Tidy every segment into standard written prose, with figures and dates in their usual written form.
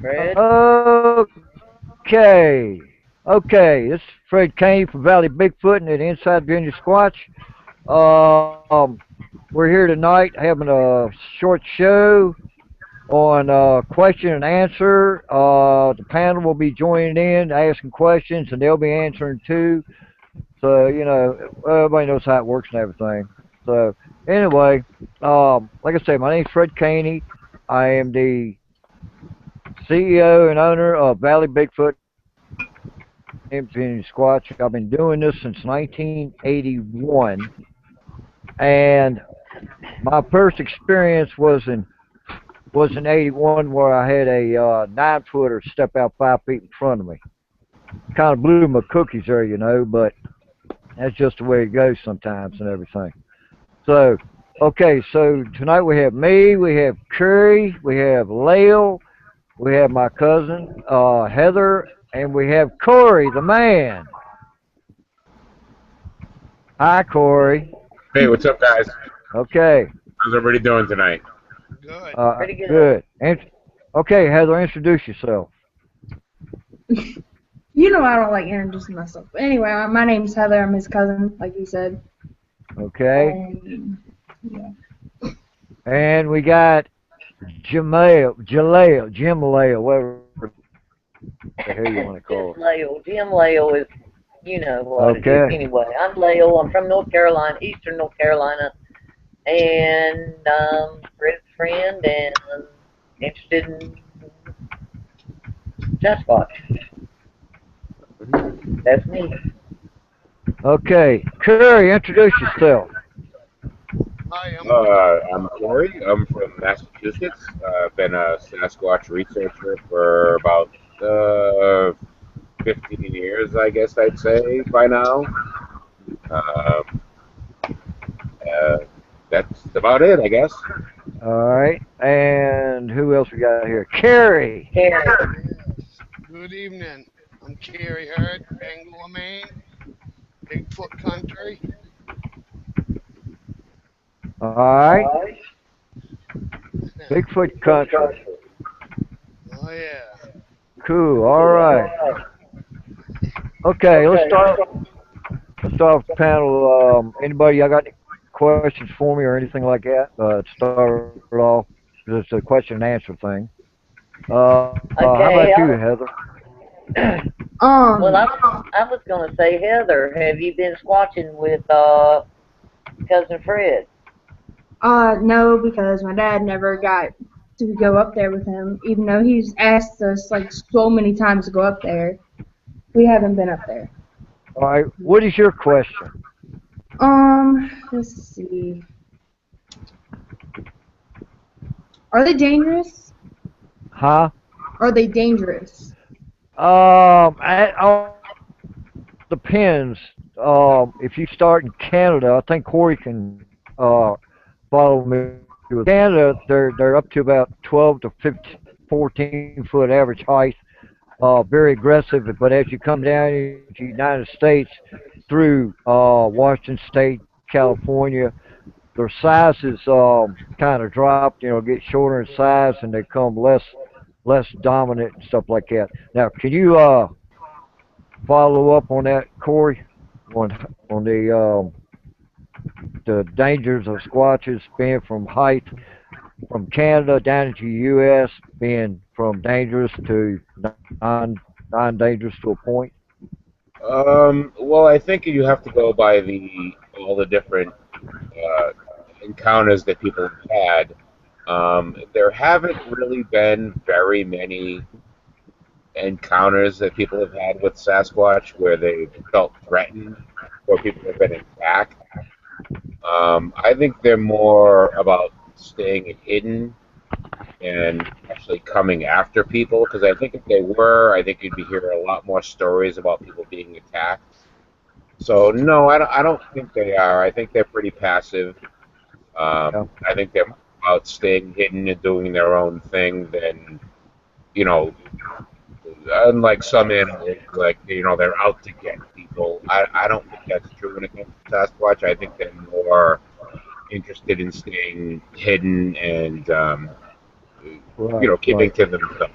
Fred. Okay. Okay. This is Fred Kane from Valley Bigfoot and Inside Virginia Squatch. Um, we're here tonight having a short show on question and answer. The panel will be joining in, asking questions, and they'll be answering too. So, everybody knows how it works and everything. So, anyway, like I said, my name's Fred Caney. I am the CEO and owner of Valley Bigfoot Virginia Squatch. I've been doing this since 1981, and my first experience was in '81 where I had a 9-footer step out 5 feet in front of me. Kind of blew my cookies there, but that's just the way it goes sometimes and everything. So, okay, so tonight we have me, we have Curry, we have Lale, we have my cousin Heather, and we have Corey, the man. Hi, Corey. Hey, what's up, guys? Okay. How's everybody doing tonight? Good. Pretty good. Good. Okay, Heather, introduce yourself. You know I don't like introducing myself. But anyway, my name's Heather. I'm his cousin, like you said. Okay. Yeah. And we got Jim whatever the hell you want to call Just Lale. Jim Lale is, you know what it is. Okay. Anyway, I'm Lale. I'm from North Carolina, Eastern North Carolina, and Fred's friend and interested in Sasquatch. That's me. Okay. Curry, introduce yourself. Hi, I'm Corey. I'm from Massachusetts. I've been a Sasquatch researcher for about 15 years, I guess I'd say, by now. Um, uh, that's about it, I guess. Alright. And who else we got here? Carrie. Karen. yes. Good evening. I'm Kerry Hurd, Bangor, Maine, Bigfoot Country. Alright. Bigfoot country. Oh yeah. Cool. Alright. Okay, let's start with the panel. Anybody, y'all got any questions for me or anything like that? Start off. It's a question and answer thing. How about Okay. you, Heather? Well, I was gonna say, Heather, have you been squatching with cousin Fred? No, because my dad never got to go up there with him, even though he's asked us like so many times to go up there. We haven't been up there. Alright, what is your question? Let's see. Are they dangerous? Huh? Are they dangerous? It all depends. If you start in Canada, I think Corey can follow me with Canada. They're up to about 12 to 15, 14 foot average height. Very aggressive. But as you come down into the United States through Washington State, California, their sizes kind of drop. Get shorter in size and they become less dominant and stuff like that. Now, can you follow up on that, Corey? On the dangers of squatches being from height from Canada down into the U.S. being from dangerous to non-dangerous to a point. Well, I think you have to go by all the different uh, encounters that people have had. There haven't really been very many encounters that people have had with Sasquatch where they felt threatened or people have been attacked. I think they're more about staying hidden and actually coming after people because I think if they were, I think you'd be hearing a lot more stories about people being attacked. So no, I don't think they are. I think they're pretty passive. Yeah. I think they're about staying hidden and doing their own thing than, you know, unlike some animals, like, they're out to get people. I don't think that's true when it comes to Sasquatch. I think they're more interested in staying hidden and, Right. keeping to themselves.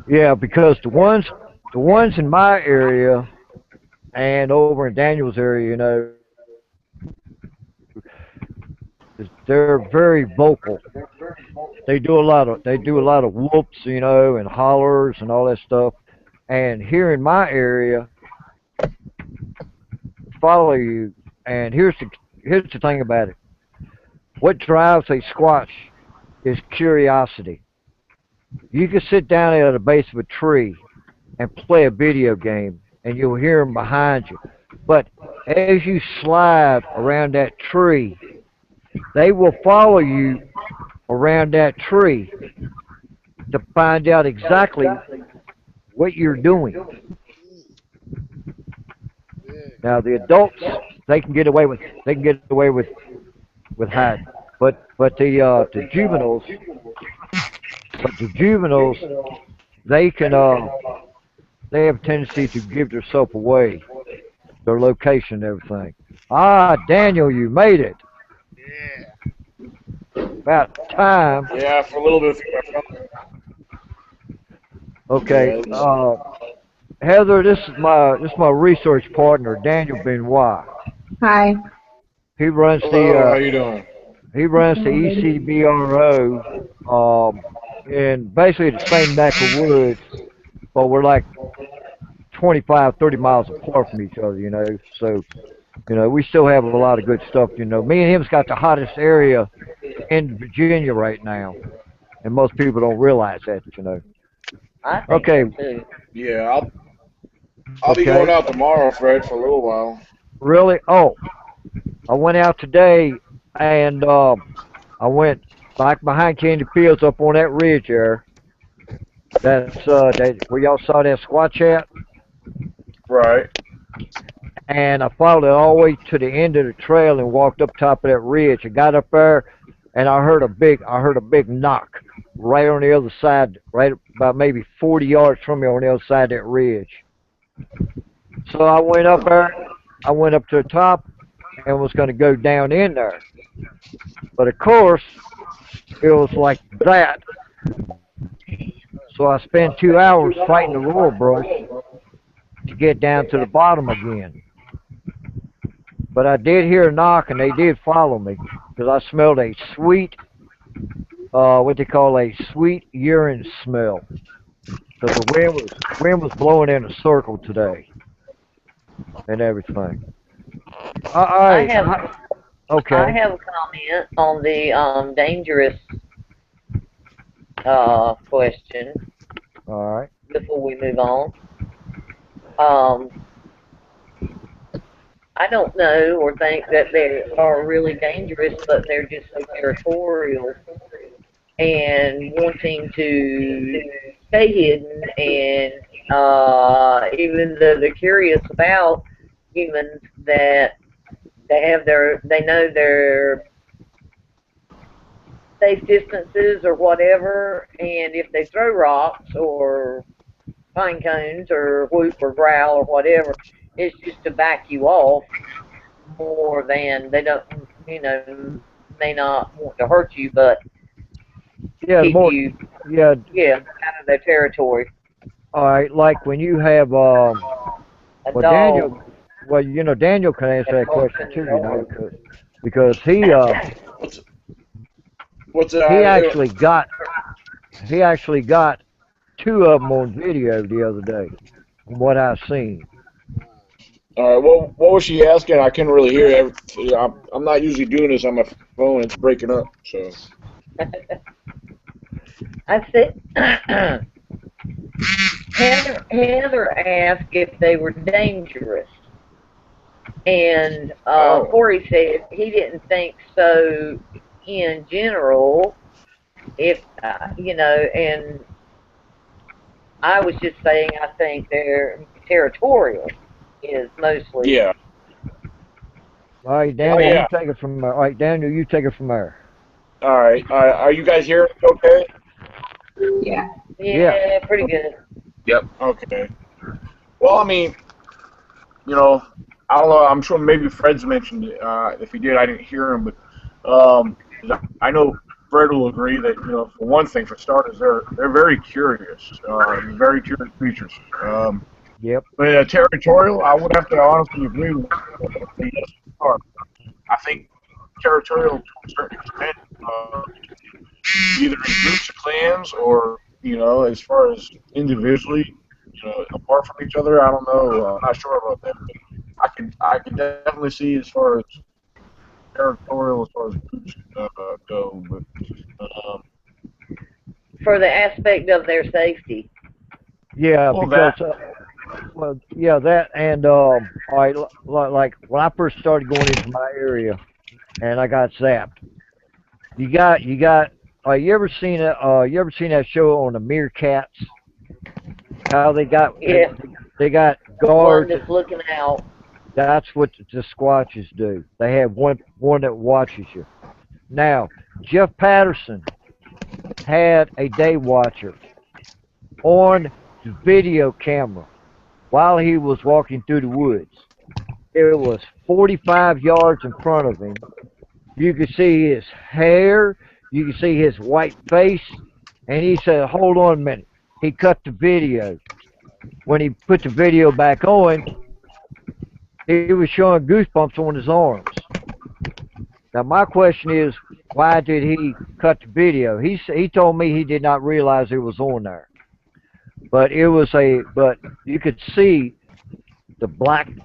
Yeah, because the ones in my area and over in Daniel's area, they're very vocal. They do a lot of whoops, and hollers and all that stuff. And here in my area, follow you. And here's the thing about it. What drives a squatch is curiosity. You can sit down at the base of a tree and play a video game, and you'll hear them behind you. But as you slide around that tree, they will follow you around that tree to find out exactly what you're doing. Yeah. Now the adults, they can get away with hiding, but the juveniles, they can they have a tendency to give themselves away, their location and everything. Ah, Daniel, you made it. Yeah. About time. Yeah, for a little bit. Okay. Yeah. Heather, this is my research partner, Daniel Benoit. Hi. He runs the Hello, how you doing? he runs the Doing good. ECBRO, in basically the same neck of woods, but we're like 25, 30 miles apart from each other. So we still have a lot of good stuff. Me and him's got the hottest area in Virginia right now, and most people don't realize that. I think Okay, so too. Yeah, I'll be going okay, out tomorrow, Fred, for a little while. really? Oh, I went out today, and I went back behind Candy Fields up on that ridge there. Where y'all saw that squat at, Right. and I followed it all the way to the end of the trail and walked up top of that ridge. I got up there, and I heard a big knock right on the other side, right about maybe 40 yards from me on the other side of that ridge. So I went up there. I went up to the top and was going to go down in there, but of course it was like that. So I spent 2 hours fighting the royal brush to get down to the bottom again. But I did hear a knock, and they did follow me because I smelled a sweet, what they call a sweet urine smell. Because the wind was blowing in a circle today and everything. All I right, have I okay, have a comment on the dangerous question all right. before we move on. Um, I don't know or think that they are really dangerous, but they're just so territorial and wanting to stay hidden. And even though they're curious about humans, that they know their safe distances or whatever, and if they throw rocks or pine cones or whoop or growl or whatever, it's just to back you off more than they don't, you know, may not want to hurt you, but Yeah, the keep more, you, yeah, yeah, out of their territory. all right. Like when you have, A well, dog, Daniel can answer that that barks question in the too, yard. because What's what's he actually got he actually got two of them on video the other day, from what I've seen. all right? What was she asking? I couldn't really hear everything. I'm not usually doing this on my phone. It's breaking up. So. I said, Heather asked if they were dangerous, and Oh. Corey said he didn't think so in general. If and I was just saying I think they're territorial is mostly. Yeah. All right, Oh Daniel, you yeah. take it from there. All right, Daniel, you take it from there. All right. Are you guys hearing me okay? Yeah. Yeah. Yeah, pretty good. Yep. Okay. Well, I mean, you know, I don't know. I'm sure maybe Fred's mentioned it. If he did, I didn't hear him. But I know Fred will agree that for one thing, for starters, they're very curious, very curious creatures. Yep. But territorial, I would have to honestly agree with the yes, they are. I think territorial to a certain extent, either in groups of clans or as far as individually, apart from each other. I don't know. I'm not sure about that. But I can definitely see as far as territorial, as far as groups go. But um, For the aspect of their safety. Yeah, well, because that well, yeah, that and all right, like when I first started going into my area and I got zapped. You got. You ever seen that show on the meerkats? How Yeah, they got one guards. that's looking out. That's what the squatches do. They have one that watches you. Now, Jeff Patterson had a day watcher on the video camera while he was walking through the woods. It was 45 yards in front of him. You could see his hair, you could see his white face, and he said, "Hold on a minute." He cut the video. When he put the video back on, he was showing goosebumps on his arms. Now, my question is, why did he cut the video? He told me he did not realize it was on there, but you could see the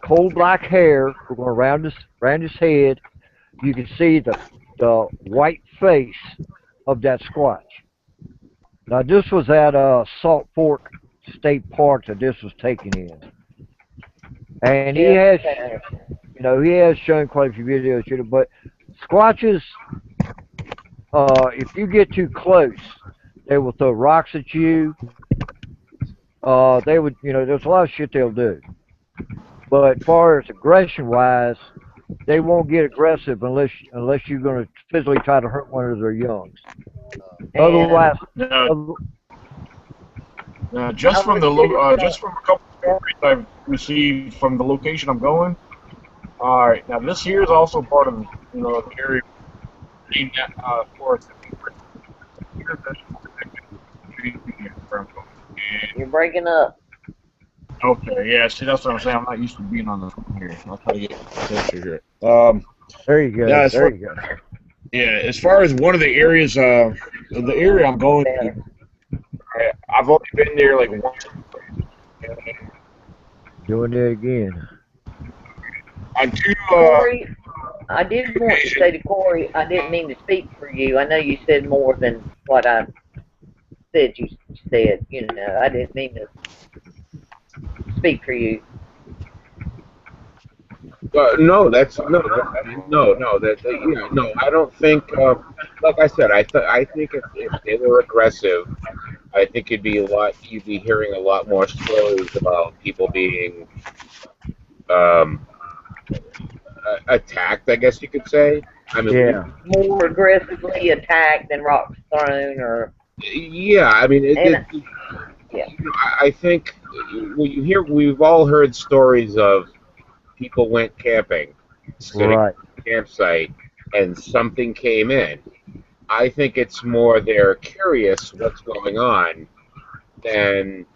coal black hair going around his head. You could see the white face of that squatch. Now, this was at Salt Fork State Park that this was taken in, and Jeff Patterson. he has shown quite a few videos, but squatches, if you get too close, they will throw rocks at you. They would, there's a lot of shit they'll do. But as far as aggression wise, they won't get aggressive unless you're going to physically try to hurt one of their youngs. And Otherwise, now, other, just I'm from gonna tell you just from a couple stories I've received from the location I'm going. All right, now this here is also part of the area named forest. Here's the where I'm going. you're breaking up. Okay, yeah, see, that's what I'm saying. I'm not used to being on the phone here. I'll try to get closer here. there you Yeah, go. There you go. as far as one of the areas, the area I'm going to, Better. I've only been there like once. Doing it again. On two Corey, I did want to occasions. say to Corey, I didn't mean to speak for you. I know you said more than what I said you said. I didn't mean to speak for you. No, that's no. Yeah, no. I don't think. Like I said, I think if they were aggressive, I think you'd be hearing a lot more stories about people being um, attacked. I guess you could say. I mean, Yeah. More aggressively attacked than rocks thrown, or yeah. I mean, and yeah, I think we've all heard stories of people went camping, sitting Right. at the campsite, and something came in. I think it's more they're curious what's going on than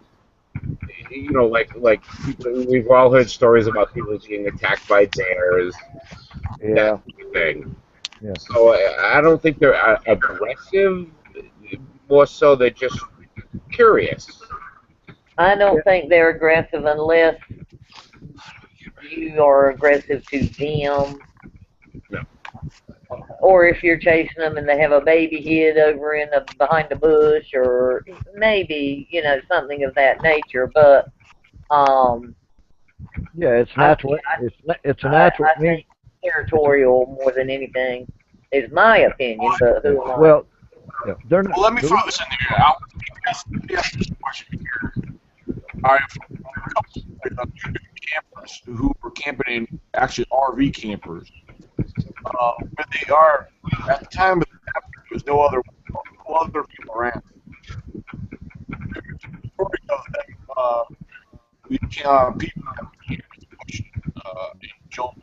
like people. We've all heard stories about people being attacked by bears, that Yeah. sort of thing. Yeah. So I don't think they're aggressive. More so, they're just curious. I Yeah. don't think they're aggressive unless you are aggressive to them, No. or if you're chasing them and they have a baby hid over in the behind the bush, or maybe something of that nature. But um, Yeah. It's I natural. It's a natural. I think territorial more than anything is my opinion. But Yeah. who am I? Well, yeah. They're not. Well, let me throw this in there. Let me ask this question here. All right, two different campers who were camping in actually RV campers. But they are at the time of the there was no other people around. There's a story of them. We people have camped in the bush in Jolton.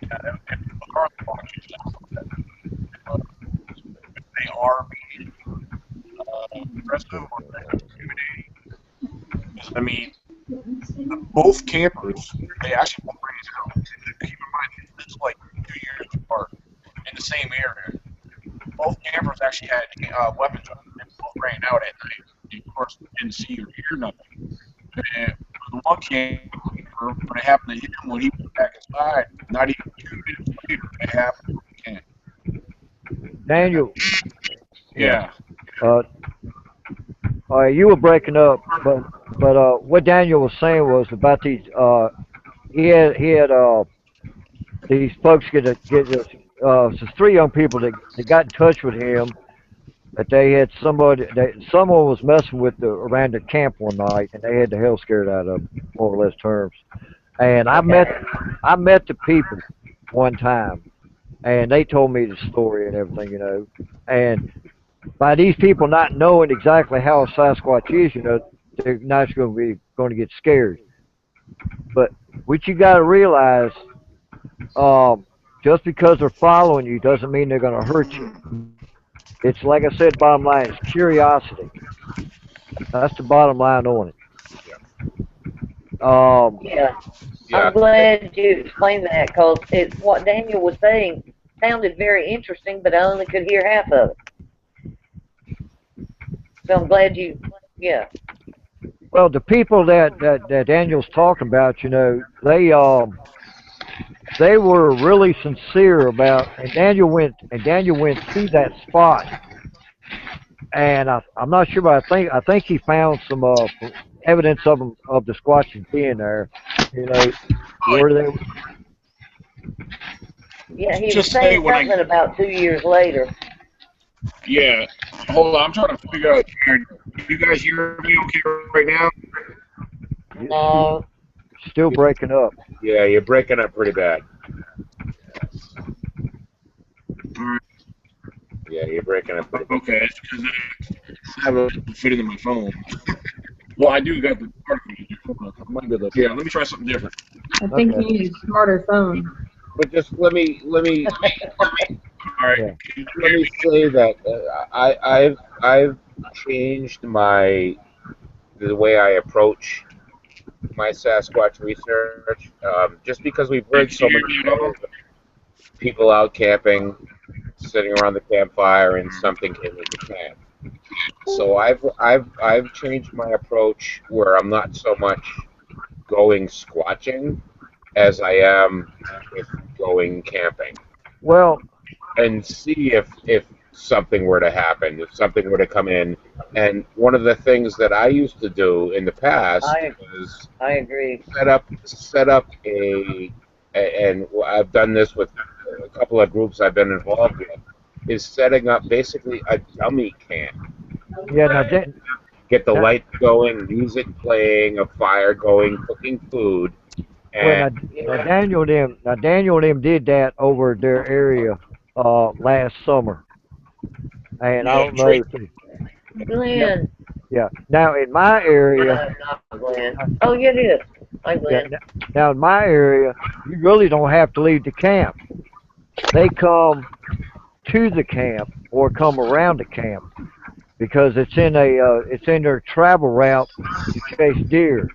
And McCarthy watches that. They are being aggressive or intimidating. Because, I mean, both campers, they actually both ran out. And keep in mind, this is like 2 years apart in the same area. Both campers actually had weapons on them. They both ran out at night. And of course, didn't see or hear nothing. And the one camper, when it happened to him, when he went back inside, not even 2 minutes later, it happened to him again. Daniel, yeah. Yeah. Uh, you were breaking up, but what Daniel was saying was about these. He had these folks get this. So three young people that got in touch with him that they had somebody that someone was messing with around the camp one night, and they had the hell scared out of them, more or less terms. And Okay. I met the people one time, and they told me the story and everything, And by these people not knowing exactly how a Sasquatch is, they're not going to get scared. But what you got to realize, just because they're following you doesn't mean they're going to hurt you. It's like I said, bottom line is curiosity. That's the bottom line on Yeah. it. Um, Yeah. Yeah. I'm glad you explained that because what Daniel was saying sounded very interesting, but I only could hear half of it. So I'm glad you, yeah. well, the people that Daniel's talking about, they were really sincere about, and Daniel went to that spot, and I'm not sure, but I think he found some evidence of the Squatches being there, you know, Oh, where they Yeah, he was just say saying when I, something about 2 years later. yeah. Hold on, I'm trying to figure out. Can you guys hear me okay right now? No. still breaking up. Yeah, you're breaking up pretty bad. All right. Yeah, you're breaking up pretty bad. Okay, it's because I have a fit in my phone. Well, I do got the article. Hold on, I might be able to. Yeah, let me try something different. I think Okay, you need a smarter phone. But just All right, yeah. can you let hear me me? say that I've changed the way I approach my Sasquatch research. Just because we've heard Can so you many hear me at all? stories of people out camping, sitting around the campfire, and something came into camp. So I've changed my approach where I'm not so much going squatching as I am with going camping, Well, and see if something were to happen, if something were to come in. And one of the things that I used to do in the past I was I agree. set up and I've done this with a couple of groups I've been involved with, is setting up basically a dummy camp. yeah. Get the Now, lights going, music playing, a fire going, cooking food, well, and Yeah. Now Daniel and them did that over their area last summer, and I Yeah, don't know Tracy. if they, yeah, Glenn. yeah. Now in my area, No, not Glenn. uh, Oh, yeah, it is. Hi, yeah. Glenn. Now in my area, you really don't have to leave the camp. They come to the camp or come around the camp because it's in their travel route to chase deer.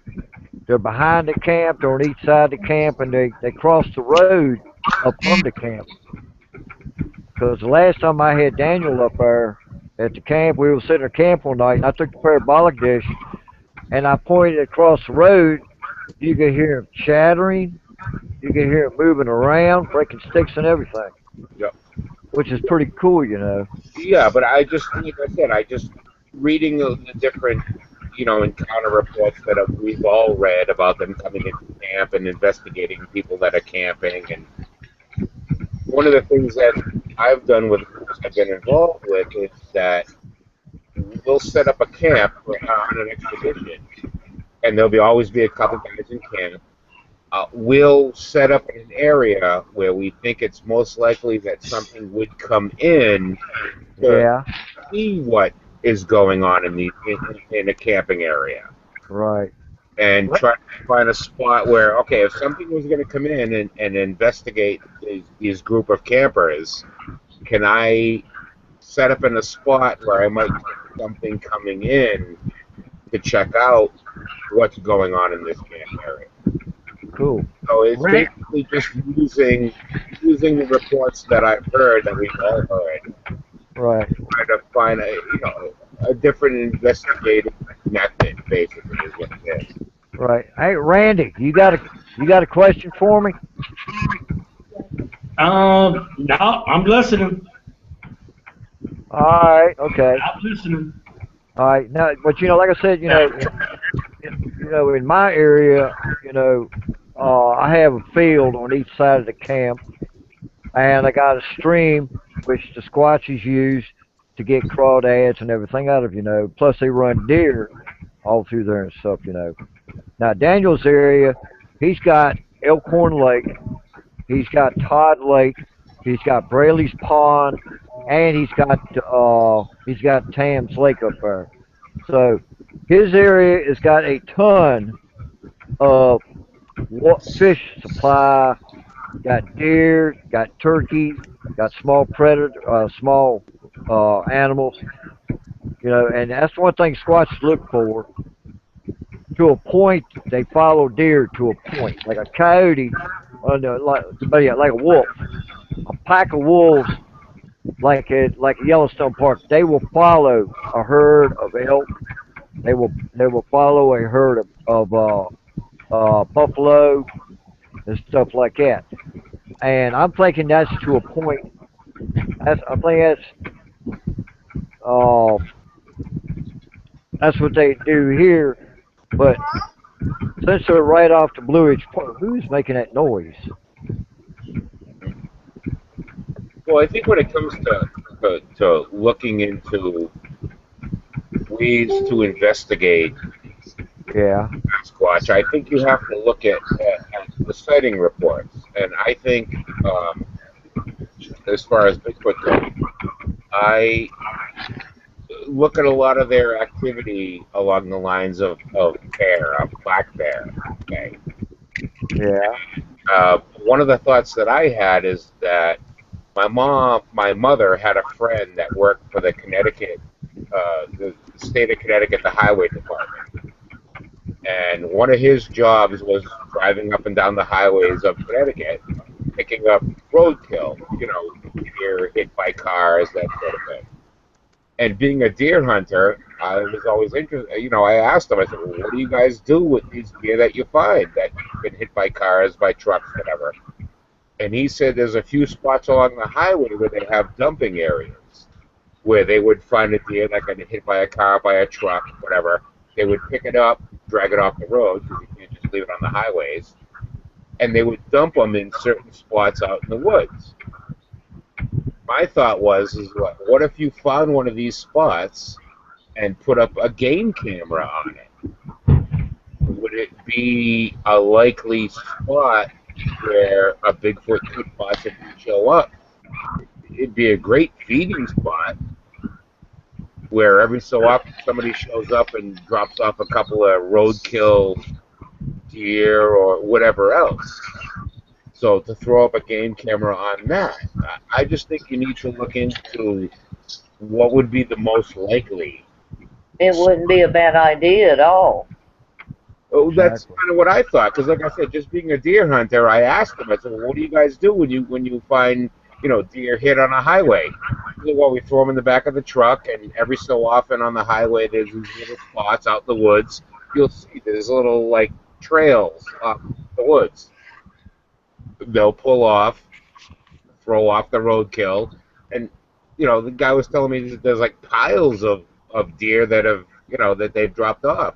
They're behind the camp, they're on each side of the camp, and they cross the road up from the camp. Because the last time I had Daniel up there at the camp, we were sitting at camp one night, and I took the parabolic dish and I pointed across the road. You could hear him chattering, you could hear him moving around, breaking sticks and everything, yeah, which is pretty cool. yeah. But I just, like I said, I just reading the different, encounter reports that we've all read about them coming into camp and investigating people that are camping. And one of the things that I've done with groups I've been involved with is that we'll set up a camp on an expedition, and there'll be always be a couple guys in camp. We'll set up in an area where we think it's most likely that something would come in to Yeah, see what is going on in a camping area, right. and try to find a spot where, okay, if something was going to come in and investigate these group of campers, can I set up in a spot where I might take something coming in to check out what's going on in this area. Cool. So it's Randy, basically just using the reports that I've heard, that we've all heard, Right. trying to find a different investigative method. Basically, is what it is. Right. Hey, Randy, you got a question for me? No, I'm listening. All right. Okay. I'm listening. All right. Now, but like I said, in my area, I have a field on each side of the camp, and I got a stream which the Squatches use to get crawdads and everything out of. Plus they run deer all through there and stuff. Now Daniel's area, he's got Elkhorn Lake, he's got Todd Lake, he's got Braley's Pond, and he's got Tam's Lake up there. So his area has got a ton of fish supply. Got deer, got turkeys, got small small animals. And that's one thing Squatches look for. To a point, they follow deer to a point, like a coyote, but yeah, like a wolf. A pack of wolves, like a Yellowstone Park, they will follow a herd of elk. They will follow a herd of buffalo and stuff like that. And I'm thinking that's to a point. I think uh, that's what they do here. But since they're right off the Blue Ridge Point, who's making that noise? Well, I think when it comes to looking into ways to investigate Yeah, Sasquatch, I think you have to look at the sighting reports. And I think, as far as Bigfoot goes, I look at a lot of their activity along the lines of bear, of black bear. Okay. yeah, One of the thoughts that I had is that my mother had a friend that worked for the state of Connecticut, the highway department. And one of his jobs was driving up and down the highways of Connecticut, picking up roadkill, deer hit by cars, that sort of thing. And being a deer hunter, I was always interested. I asked him, I said, well, what do you guys do with these deer that you find that have been hit by cars, by trucks, whatever? And he said there's a few spots along the highway where they have dumping areas where they would find a deer that got hit by a car, by a truck, whatever. They would pick it up, drag it off the road, because you can't just leave it on the highways, and they would dump them in certain spots out in the woods. My thought is what if you found one of these spots and put up a game camera on it? Would it be a likely spot where a Bigfoot could possibly show up? It'd be a great feeding spot where every so often somebody shows up and drops off a couple of roadkill deer or whatever else. So to throw up a game camera on that, I just think you need to look into what would be the most likely. It wouldn't be a bad idea at all. Oh, that's exactly. kind of what I thought. Because, like I said, just being a deer hunter, I asked them. I said, "Well, what do you guys do when you find deer hit on a highway?" He said, well, we throw them in the back of the truck, and every so often on the highway, there's these little spots out in the woods. You'll see there's little trails up the woods. They'll pull off, throw off the roadkill, and the guy was telling me that there's piles of deer that have that they've dropped off.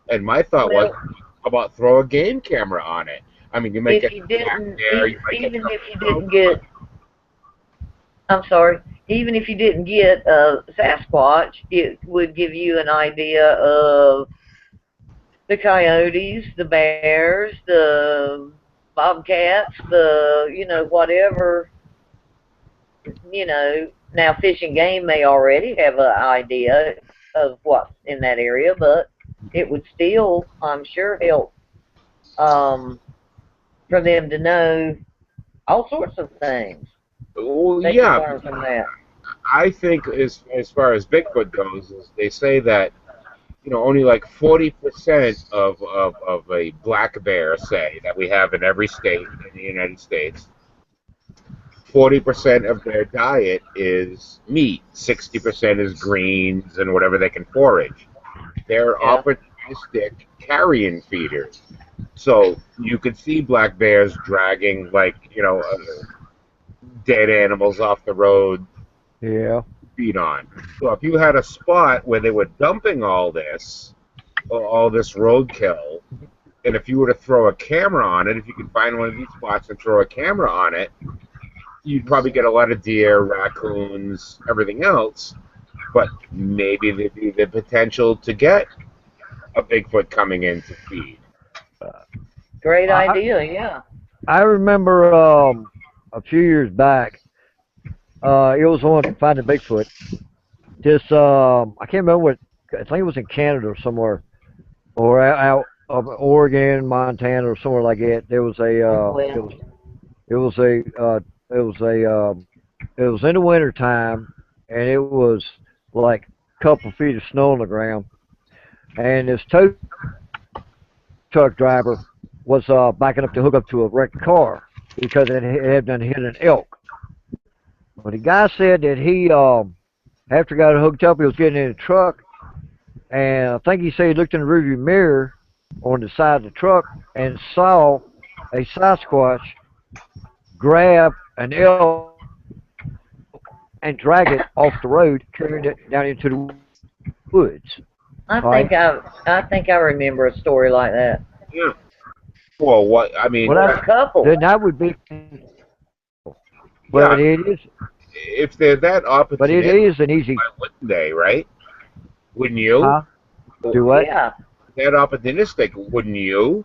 And my thought was, Well, how about throw a game camera on it? I mean, you might if get you back didn't, there, you might get even if you some. didn't get, I'm sorry, even if you didn't get a Sasquatch, it would give you an idea of the coyotes, the bears, the bobcats, whatever. Now Fish and Game may already have an idea of what's in that area, but it would still, I'm sure, help for them to know all sorts of things Well, they could yeah, learn from that. I think as far as Bigfoot goes, is they say that only like 40% of a black bear, say, that we have in every state in the United States, 40% of their diet is meat, 60% is greens and whatever they can forage. They're Yeah. opportunistic carrion feeders. So you could see black bears dragging dead animals off the road Yeah. to feed on. So if you had a spot where they were dumping all this roadkill, and if you were to throw a camera on it, if you could find one of these spots and throw a camera on it, you'd probably get a lot of deer, raccoons, everything else. But maybe there'd be the potential to get a Bigfoot coming in to feed. Great I idea. Yeah. I remember a few years back. It was on Finding Bigfoot. This I can't remember what. I think it was in Canada or somewhere, or out of Oregon, Montana, or somewhere like that. There was a Well, it was a it was a it was in the winter time, and it was like a couple feet of snow on the ground. And this tow truck driver was backing up to hook up to a wrecked car because it had been hit an elk. But the guy said that he after he got hooked up, he was getting in the truck, and I think he said he looked in the rearview mirror on the side of the truck and saw a Sasquatch grab an elk and drag it off the road, carrying it down into the woods. I Right? think I remember a story like that. Yeah. Well, what I Well, mean, Or a couple. that would be, yeah. but it is, If they're that but it opportunistic, is an easy, why wouldn't they? Right? Wouldn't you? huh? Do what? Yeah. That opportunistic, wouldn't you?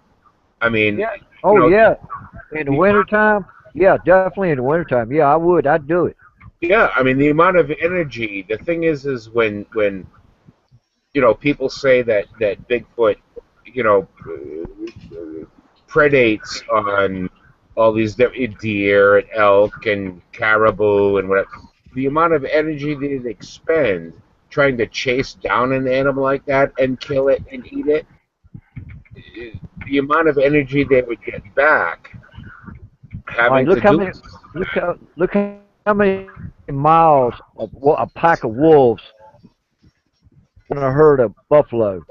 I mean, Yeah. Oh you yeah, in the the wintertime. Yeah, definitely in the wintertime. Yeah, I would. I'd do it. yeah. I mean, the amount of energy. The thing is when people say that Bigfoot, you know, predates on all these deer and elk and caribou and whatever. The amount of energy that it expends trying to chase down an animal like that and kill it and eat it, the amount of energy they would get back All right, having to do look how many miles a pack of wolves on a herd of buffalo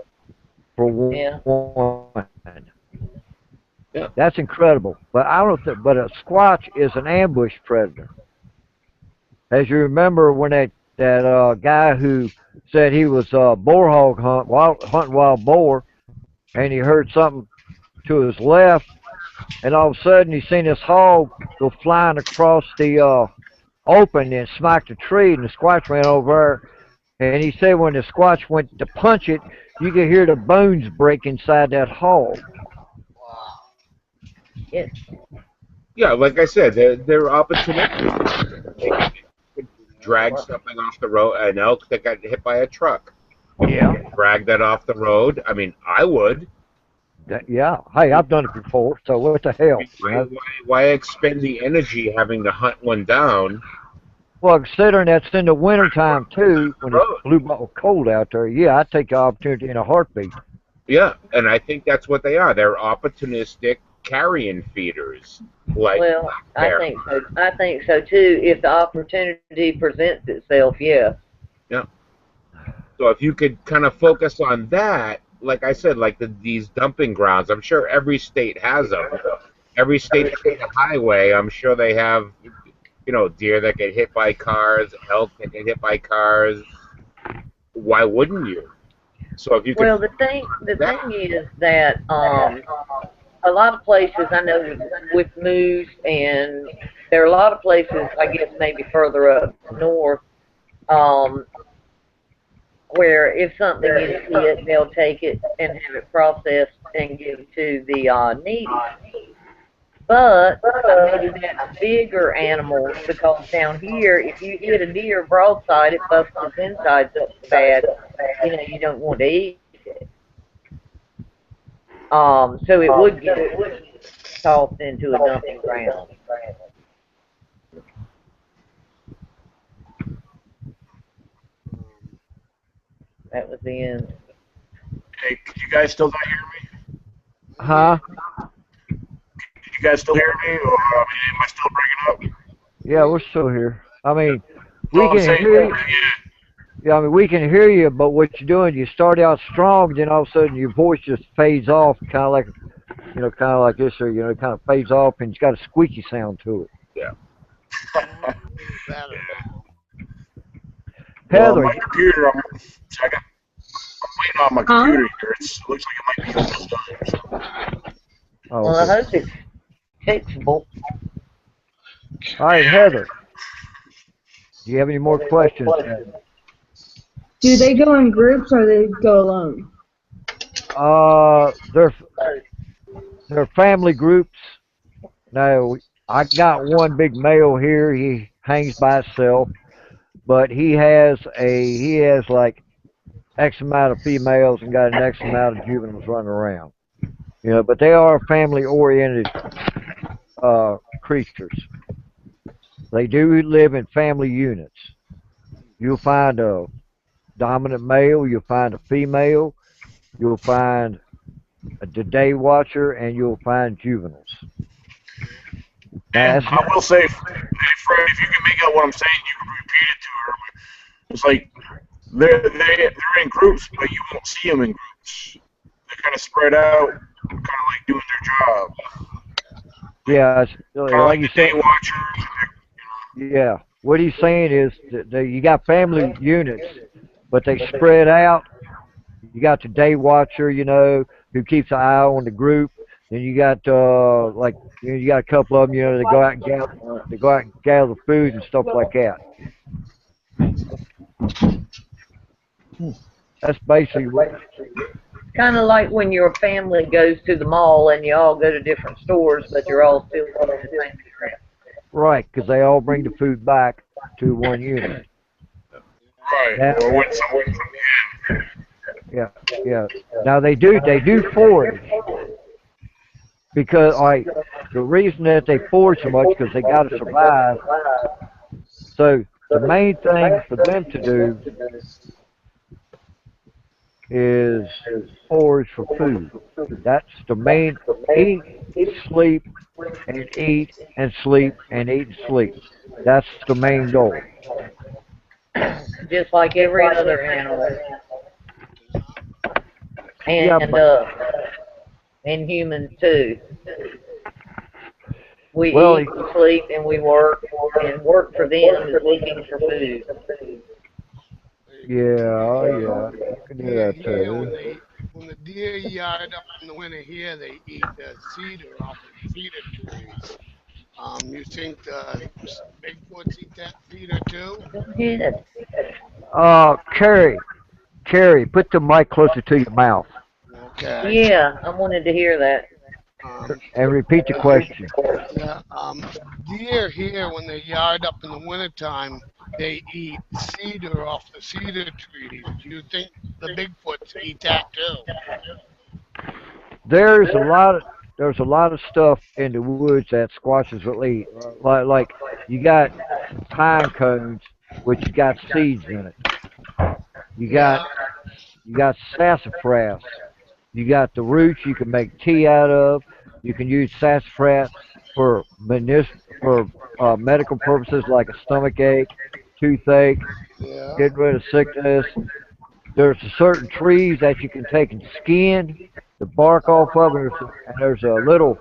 for Yeah. one. yeah. That's incredible. But I don't think. But a squatch is an ambush predator. As you remember when that guy who said he was boar hog hunting wild boar, and he heard something to his left, and all of a sudden he seen this hog go flying across the open and smacked a tree, and the squatch ran over there. And he said when the squatch went to punch it, you could hear the bones break inside that hog. Wow. Yeah. Yeah, like I said, they're opportunistic. They could drag something off the road, an elk that got hit by a truck. Yeah. Drag that off the road. I mean, I would. Yeah. Hey, I've done it before, so what the I hell, mean, you know? why expend the energy having to hunt one down Well, considering that's in the wintertime on too, the when it's road? blue ball cold out there, yeah, I'd take the opportunity in a heartbeat. Yeah, and I think that's what they are. They're opportunistic carrion feeders, like Well, black I bear. think so. I think so too. If the opportunity presents itself, yeah. Yeah. So if you could kind of focus on that, like I said, like these dumping grounds, I'm sure every state has them. Every state that has a highway, I'm sure they have, deer that get hit by cars, elk that get hit by cars. Why wouldn't you? So if you could Well, the focus thing on the that, thing is that a lot of places I know with moose, and there are a lot of places I guess maybe further up north, um, where if something is hit, they'll take it and have it processed and give to the needy. But maybe that's bigger animals because down here, if you hit a deer broadside, it busts its insides up so bad, you don't want to eat it. So it would get tossed into a dumping ground. That was the end. Hey, could you guys still not hear me? Huh? Did you guys still hear me, or am I still breaking up? Yeah, we're still here. I mean, we No, I'm can saying, hear you. yeah. Yeah, I mean, we can hear you, but what you're doing, you start out strong, then all of a sudden your voice just fades off, kind of like, kind of like this, or it kind of fades off, and it's got a squeaky sound to it. Yeah. Better Yeah. now. Well, Heather, my computer, I'm waiting on my Huh? computer here. It looks like it might be almost done. So. oh, Well, I okay. hope it's fixable. All right, Heather, do you have any more questions, Heather? Do they go in groups or they go alone? They're family groups. Now, I got one big male here. He hangs by himself, but he has like X amount of females and got an X amount of juveniles running around. But they are family oriented creatures. They do live in family units. You'll find a dominant male, you'll find a female, you'll find the day watcher, and you'll find juveniles. Now And that's I will say, hey, Fred, if you can make out what I'm saying, you can repeat it to her. It's like they're in groups, but you won't see them in groups. They're kind of spread out, kind of like doing their job. yeah, Kind of like like you the day said. watchers. Yeah, what he's saying is that you got family units, but they spread out. You got the day watcher, who keeps an eye on the group. Then you got like you got a couple of them, they go out and gather food and stuff like that. That's basically what. Kind of like when your family goes to the mall and you all go to different stores, but you're all still eating the same crap. Right, because they all bring the food back to one unit. Right. Now, Or when someone, yeah, yeah. Now they do forage because the reason that they forage so much because they got to survive. So the main thing for them to do is forage for food. That's the main eat, sleep, and eat and sleep and eat and sleep. That's the main goal. Just like every other animal Yeah, and but uh and humans too. We well, eat, we sleep, and we work, and work for them is looking for food. yeah, Deer, yeah, you can do deer that here too. when the deer yard up in the winter here, they eat the cedar off the cedar trees. You think the Bigfoots eat that cedar too? Go ahead. Carrie, put the mic closer to your mouth Okay. Yeah, I wanted to hear that. Um, and repeat the question. yeah. Deer here when they yard up in the wintertime, they eat cedar off the cedar trees. Do you think the Bigfoots eat that too? There's a lot of there's a lot of stuff in the woods that squashes will eat. Like you got pine cones, which got seeds in it. You got Yeah. you got sassafras. You got the roots you can make tea out of. You can use sassafras for medical purposes like a stomach ache, toothache, Yeah. getting rid of sickness. There's certain trees that you can take and skin the bark off of, and there's a little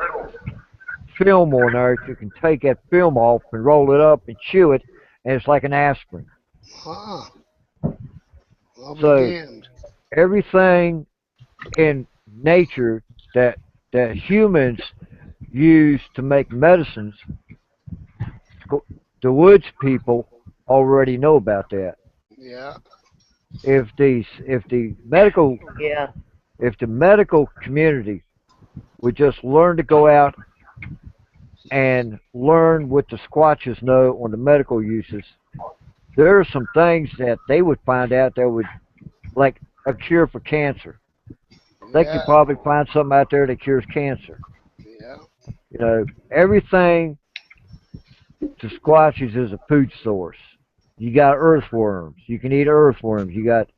film on there that you can take that film off and roll it up and chew it, and it's like an aspirin. Huh. I'll be So damned. everything in nature that humans use to make medicines, the woods people already know about that. Yeah. If the medical Yeah, if the medical community would just learn to go out and learn what the squatches know on the medical uses, there are some things that they would find out that would like a cure for cancer. They could Yeah. probably find something out there that cures cancer. Yeah. Everything to squatches is a food source. You got earthworms. You can eat earthworms. You got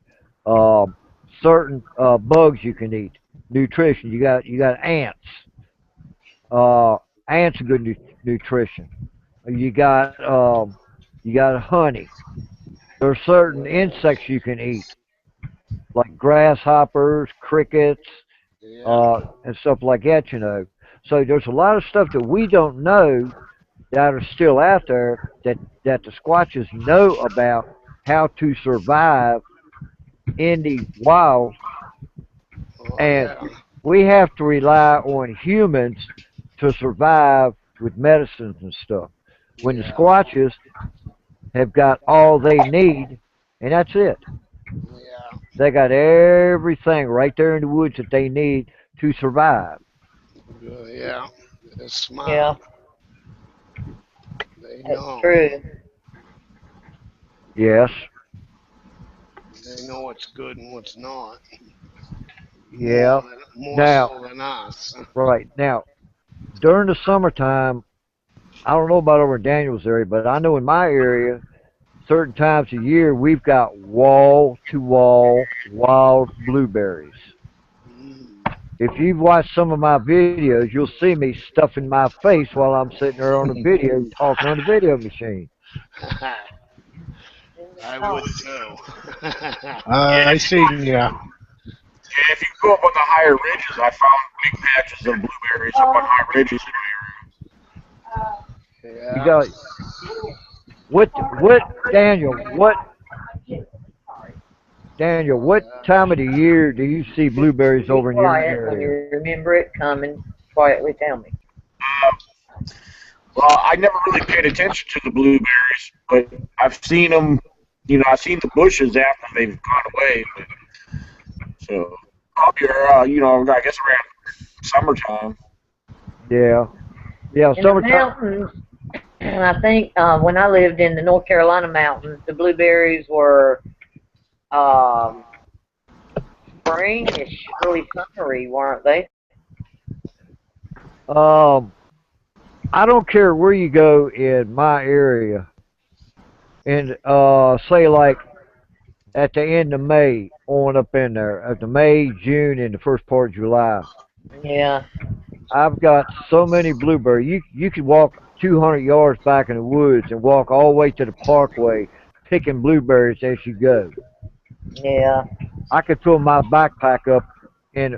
Um, certain bugs you can eat. Nutrition. You got ants. Uh, ants are good nutrition. You got honey. There are certain insects you can eat, like grasshoppers, crickets, Yeah. and stuff like that. So there's a lot of stuff that we don't know that are still out there that the Squatches know about how to survive in the wild, Oh and yeah. we have to rely on humans to survive with medicines and stuff. When the Yeah. Squatches have got all they need, and that's it. Yeah. They got everything right there in the woods that they need to survive. Yeah. They're smart. Yeah, They that's know. true. Yes, They know what's good and what's not. yeah. More Now, so than us. right now, during the summertime, I don't know about over in Daniels area, but I know in my area, certain times of year we've got wall to wall wild blueberries. Mm. If you've watched some of my videos, you'll see me stuffing my face while I'm sitting there on the video talking on the video machine. I Oh, would too. I Yeah, seen ya. yeah, if you go up on the higher ridges, I found big patches of blueberries up on high ridges. You Yeah. got what Daniel, what time of the year do you see blueberries be over in your quiet. When area? you remember it, come and quietly tell me. Well, I never really paid attention to the blueberries, but I've seen them. I've seen the bushes after they've gone away. So probably, I guess around summertime. Yeah, yeah, In the summertime. mountains, I think when I lived in the North Carolina mountains, the blueberries were um, springish, early summery, weren't they? Um, I don't care where you go in my area, and say like at the end of May on up in there, at the May, June, and the first part of July. Yeah. I've got so many blueberries. You could walk 200 yards back in the woods and walk all the way to the parkway, picking blueberries as you go. Yeah. I could fill my backpack up in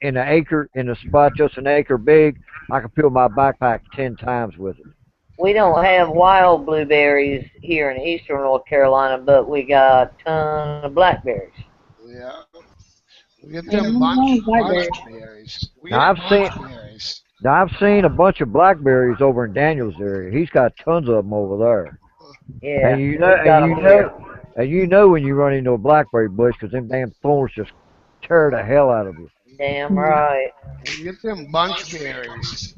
an acre in a spot just an acre big. I could fill my backpack 10 times with it. We don't have wild blueberries here in eastern North Carolina, but we got a ton of blackberries. Yeah. We get Ain't them nothing wrong with bunch blackberries. berries. We Now get I've seen bunch berries. now I've seen a bunch of blackberries over in Daniel's area. He's got tons of them over there. And Yeah, you know, we've and got you them here. know, and you know when you run into a blackberry bush because them damn thorns just tear the hell out of you. Damn Hmm. right. We get them bunch berries.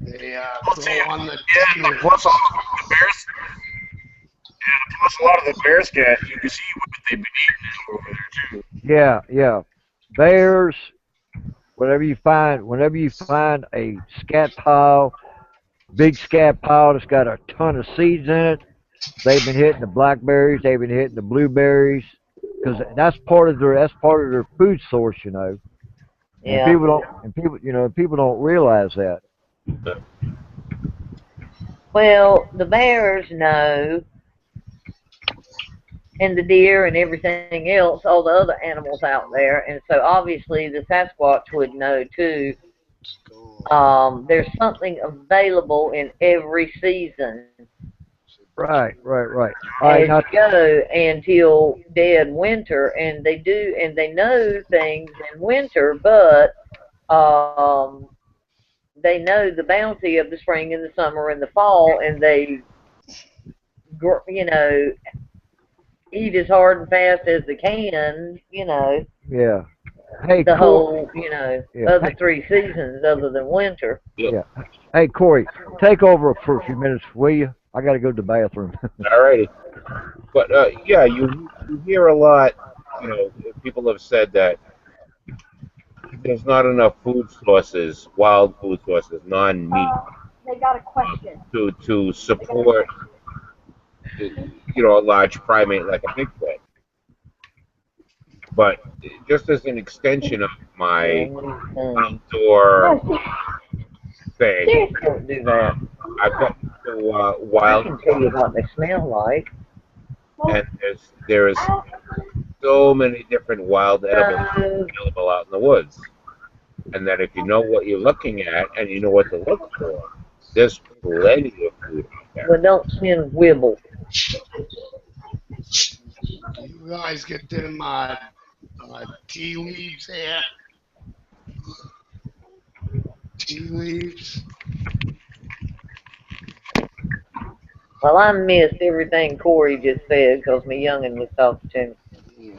They Well, see, grow on the yeah, tea plus leaves. the bears, plus a lot of the bears cat, you can see what they've been eating over there too. Yeah, yeah. Bears, whenever you find a scat pile, big scat pile that's got a ton of seeds in it, they've been hitting the blackberries, they've been hitting the blueberries, because that's part of their food source. And Yeah. people don't realize that. Well, the bears know, and the deer and everything else, all the other animals out there, and so obviously the Sasquatch would know too. There's something available in every season Right, right, right. All as right, you now go until dead winter, and they do, and they know things in winter, but um, they know the bounty of the spring and the summer and the fall, and they, eat as hard and fast as they can, yeah. Hey, the Corey. whole, Yeah. other 3 seasons other than winter. Yep. Yeah. Hey, Corey, take over for a few minutes, will you? I got to go to the bathroom. Alrighty. But yeah, you hear a lot. People have said that there's not enough food sources, wild food sources, non-meat, They got a question. to support a large primate like a Bigfoot. But just as an extension of my Um, outdoor no, thing, serious don't do that. I've gotten to I wild, can tell you what they smell like. and there is so many different wild edibles No, available out in the woods, and that if you know what you're looking at and you know what to look for, there's plenty of food out there. but don't send Wibble. Do you guys get them tea leaves there? Tea leaves? Well, I missed everything Corey just said because my youngin was talking to me.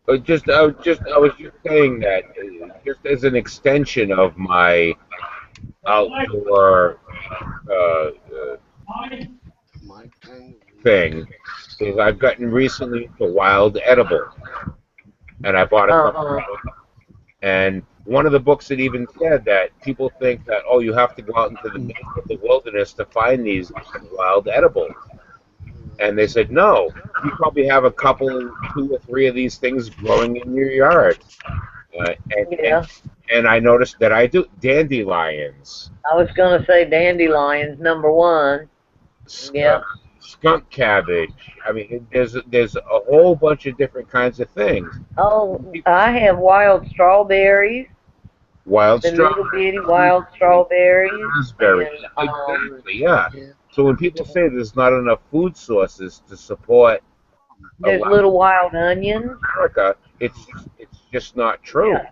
So here, I was just saying that just as an extension of my outdoor uh, my thing penguins. is I've gotten recently into wild edibles, and I bought a couple Uh-huh. of books. And one of the books that even said that people think that, oh, you have to go out into the middle of the wilderness to find these different wild edibles. And they said, no, you probably have a couple, two or three of these things growing in your yard. Uh, and, and Yeah, and I noticed that I do dandelions, I was gonna say dandelions number one. uh, Yep. skunk cabbage. I mean, there's a whole bunch of different kinds of things. Oh, I have wild strawberries, Wild the little bitty strawberries, wild strawberries, raspberries, and exactly, yeah. Yeah. So when people say there's not enough food sources to support a there's lot little wild onions. of America, it's just not true. Yeah.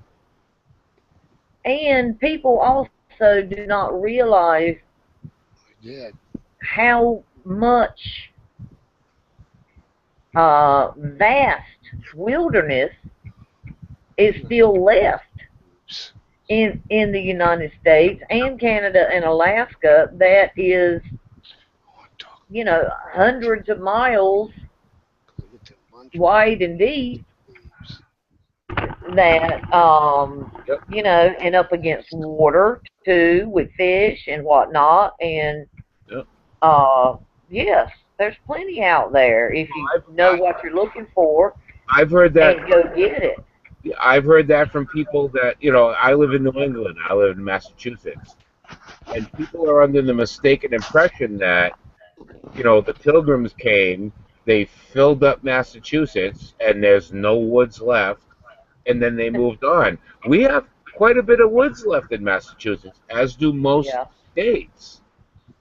And people also do not realize Yeah. how much vast wilderness is still left in the United States and Canada and Alaska that is, you know, hundreds of miles wide and deep that Yep. you know, and up against water too with fish and whatnot, and Yep. uh yes, there's plenty out there if you I've, know what you're looking for I've heard that. and go get it. I've heard that from people that, I live in New England. I live in Massachusetts, and people are under the mistaken impression that, the Pilgrims came, they filled up Massachusetts, and there's no woods left, and then they moved on. We have quite a bit of woods left in Massachusetts, as do most Yeah, states.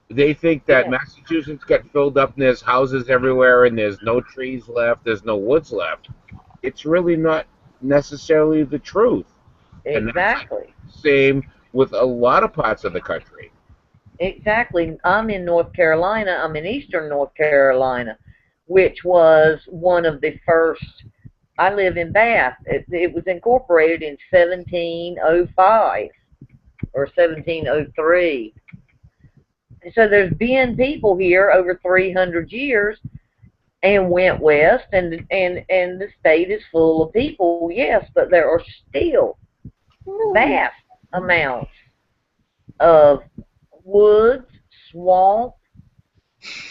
They think that yeah, Massachusetts got filled up and there's houses everywhere and there's no trees left, there's no woods left. It's really not necessarily the truth. And that's exactly. the same with a lot of parts of the country. Exactly. I'm in North Carolina. I'm in eastern North Carolina, which was one of the first. I live in Bath. It was incorporated in 1705 or 1703. So there's been people here over 300 years and went west, and the state is full of people, yes, but there are still vast amounts of woods, swamp,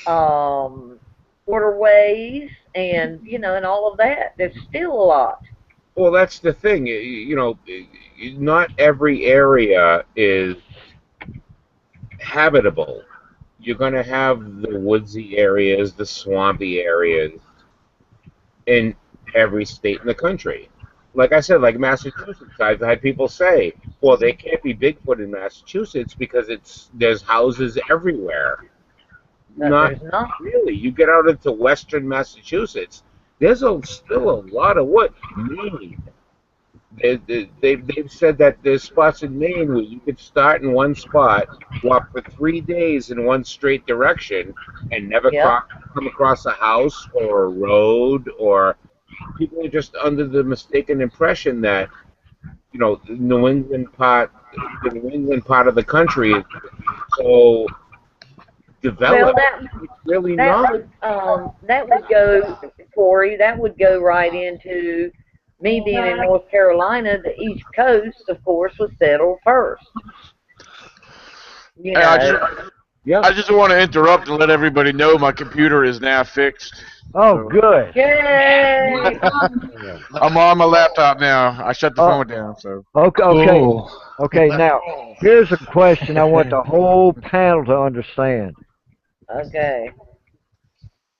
um, waterways, and and all of that. There's still a lot. Well, that's the thing. Not every area is habitable. You're going to have the woodsy areas, the swampy areas in every state in the country. Like I said, like Massachusetts, I've had people say, "Well, they can't be Bigfoot in Massachusetts because there's houses everywhere." But Not there's not. really. You get out into western Massachusetts, there's still a lot of wood. Maine, they've said that there's spots in Maine where you could start in one spot, walk for 3 days in one straight direction, and never Yep. come across a house or a road. Or people are just under the mistaken impression that the New England part of the country is so Well, developed. that It's really that not. would go, Corey. That would go right into me being in North Carolina. The East Coast, of course, was settled first. You Hey, know. Yep. I just want to interrupt and let everybody know my computer is now fixed. Oh, So good. Yay! Yeah. I'm on my laptop now. I shut the Uh, phone down. So okay, okay, Cool. okay. Now, here's a question I want the whole panel to understand. Okay.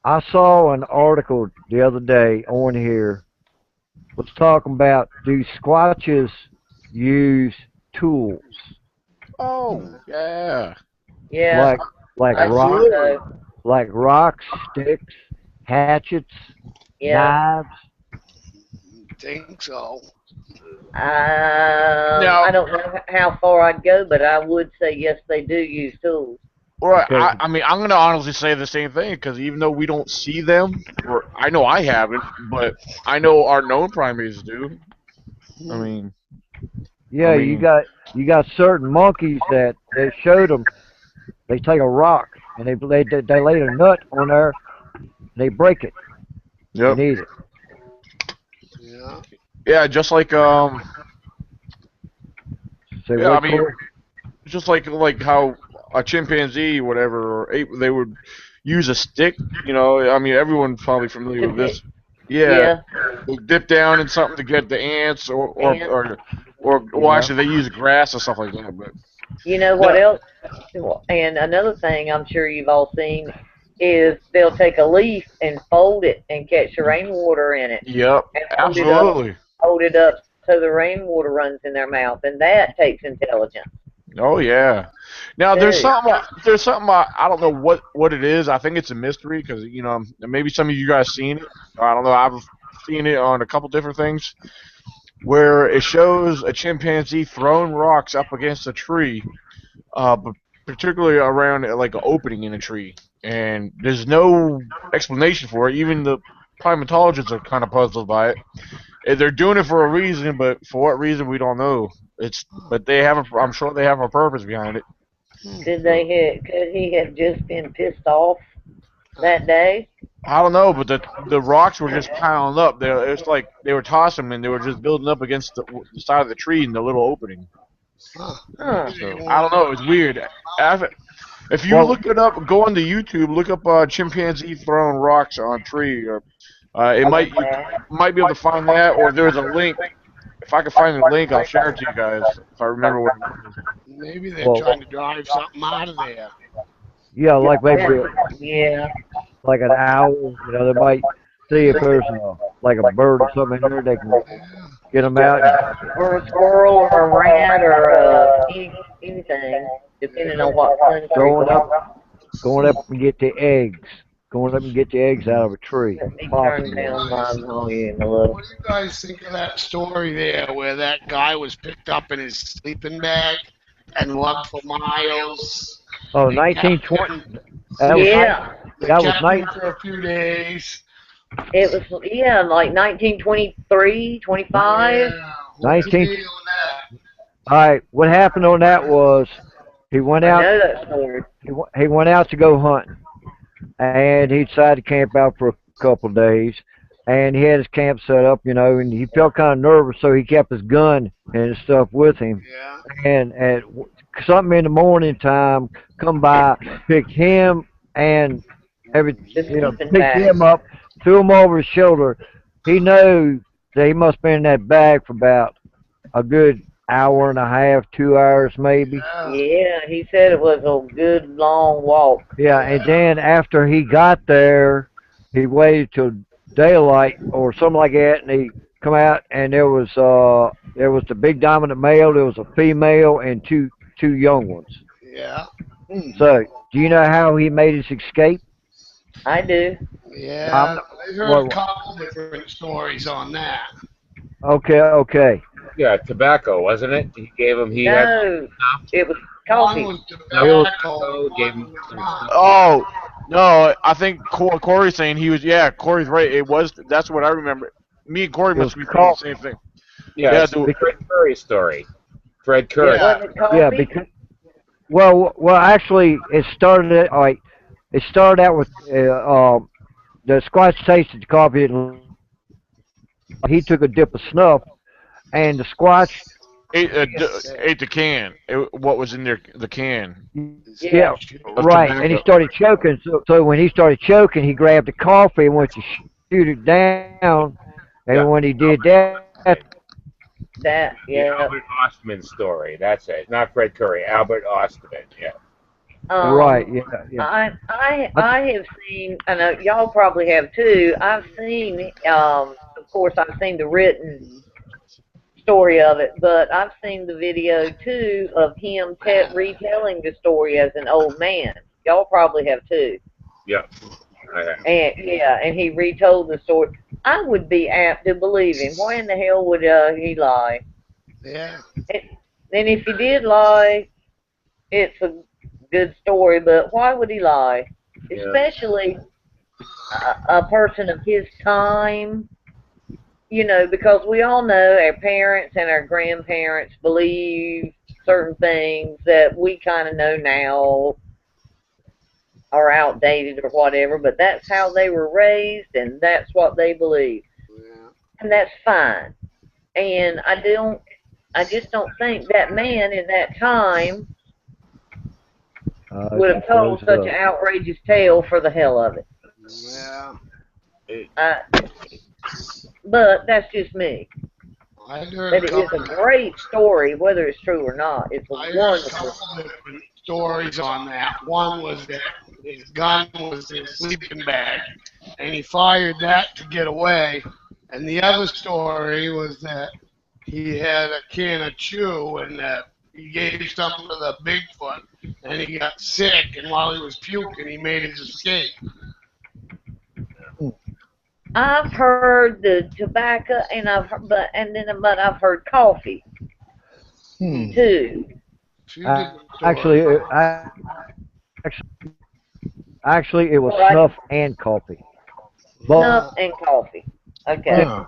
I saw an article the other day on here was talking about do squatches use tools oh yeah, Yeah, like like I think rock absolutely. so. like rocks, sticks, hatchets, Yeah. knives? Think so. I Now, don't know how far I'd go, but I would say yes, they do use tools. or Okay, I mean, I'm gonna honestly say the same thing because even though we don't see them, or I know I haven't, but I know our known primates do. I Hmm. mean, I yeah, mean, you got certain monkeys that they showed them. They take a rock and they lay a nut on there. They break it yep, and eat it. Yeah. yeah, just like Say yeah, I what, mean, Corey? just like how a chimpanzee, whatever, or ape, they would use a stick. You know, I mean, everyone's probably familiar To with this. pick. Yeah, Yeah, they dip down in something to get the ants, and well, Yeah. actually, they use grass or stuff like that. But you know what no, else? And another thing I'm sure you've all seen is they'll take a leaf and fold it and catch the rainwater in it yep, and absolutely. hold it up so the rainwater runs in their mouth, and that takes intelligence Oh yeah. Now too. there's something I don't know what it is. I think it's a mystery because maybe some of you guys seen it. I don't know. I've seen it on a couple different things where it shows a chimpanzee throwing rocks up against a tree, but particularly around like an opening in a tree, and there's no explanation for it. Even the primatologists are kind of puzzled by it. And they're doing it for a reason, but for what reason we don't know. But they have I'm sure they have a purpose behind it. Hmm. Could he have just been pissed off that day? I don't know, but the rocks were just piling up. It's like they were tossing them and they were just building up against the side of the tree in the little opening. Huh. Huh. Maybe they So I don't wanted know. It's weird. If you Well, look it up, go onto YouTube, look up chimpanzee throwing rocks on tree, or it might you Okay. might be able to find that, or there's a link. If I can find the link, I'll share it to you guys if I remember what it was. maybe they're well, trying to drive something out of there. yeah, like maybe That, yeah. like an owl. You know, they might see if there's like a bird or something in there. They can Yeah. get them out and Or a squirrel or a rat or anything, depending on Yeah. what country. going up, going up Hmm. and get the eggs, going up and get the eggs out of a tree, Let me What do turn you possibly. down my guys volume a little. What do you guys think of that story there where that guy was picked up in his sleeping bag and lugged for miles? Oh, They kept 1920. him. That was night. Yeah, They That was kept night. him for a few days. it was, yeah, like 1923, 25. Yeah. What's the 19. deal with that? All right. What happened on that was he went I out. know that story. He went out to go hunting, and he decided to camp out for a couple of days. And he had his camp set up, you know, and he felt kind of nervous, so he kept his gun and his stuff with him. Yeah. And at something in the morning time, come by, picked him and every, The you know, sleeping picked bag. him up, threw him over his shoulder. He knew that he must have been in that bag for about a good hour and a half, 2 hours maybe. Yeah. Yeah, he said it was a good long walk. Yeah, and Yeah. then after he got there, he waited till daylight or something like that, and he come out and there was the big dominant male, there was a female, and two young ones. Yeah. Hmm. So, do you know how he made his escape? I do. I'm Yeah. I heard a well, couple different stories on that. okay, okay. Yeah, tobacco, wasn't it? He gave him. He had No, snuff, it was One coffee. was It was tobacco and tobacco. Gave one him was some not. snuff. Oh no, I think Corey's saying he was. Yeah, Corey's right. It was. That's what I remember. Me and Corey it was must be thinking the coffee. same thing. Yeah, Yeah, it's the, the Fred Curry story. Fred Curry. Yeah, Yeah. Was it yeah. coffee? Because well, actually, it started. All right, it started out with the Squatch tasted the coffee. And he took a dip of snuff, and the Squatch ate the can. What was in the can Yeah, of right. And he tobacco? started choking. So when he started choking, he grabbed the coffee and went to shoot it down. And when Yeah, he did Albert that, That, the yeah. Albert Ostman story. That's it. Not Fred Curry. Albert Ostman. Yeah. right? Um, Yeah, yeah. I, I have seen. I know y'all probably have too. I've seen. Of course, I've seen the written story of it, but I've seen the video too of him retelling the story as an old man. Y'all probably have too. Yeah. I have. And yeah, and he retold the story. I would be apt to believe him. Why in the hell would he lie? Yeah. And, and if he did lie, it's a good story. But why would he lie? Yeah. Especially a person of his time. You know, because we all know our parents and our grandparents believe certain things that we kind of know now are outdated or whatever, but that's how they were raised and that's what they believe. Yeah. And that's fine. And I just don't think that man in that time it would have just told froze such an up. outrageous tale for the hell of it. Yeah. It, Uh, but that's just me. I heard But a it is couple. a great story, whether it's true or not. It's a I heard a wonderful. couple different stories on that. One was that his gun was his sleeping bag, and he fired that to get away. And the other story was that he had a can of chew, and he gave some to the Bigfoot, and he got sick. And while he was puking, he made his escape. I've heard the tobacco, and I've heard coffee too. Two different Actually, stories. actually, it was Well, snuff and coffee. Both. snuff Yeah. and coffee. Okay, Huh.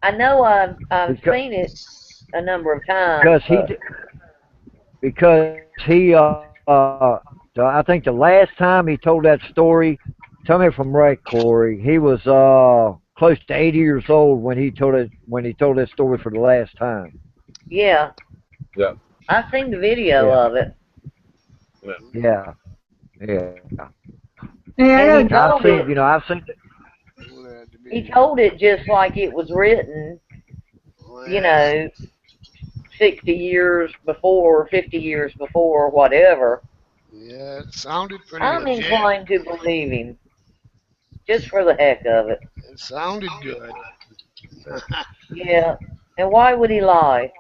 I know I've Because seen it a number of times, because he but because he I think the last time he told that story, tell me if I'm right, Corey. He was close to 80 years old when he told that story for the last time. yeah, yeah. I've seen the video Yeah, of it, Yeah. yeah, yeah. Hey, I and gotta go. I've seen Glad to be he here. told it just like it was written. You Yeah. know, 60 years before, 50 years before, whatever. Yeah. It sounded pretty I'm legit. inclined to believe him, just for the heck of it. It sounded good. Yeah, and why would he lie?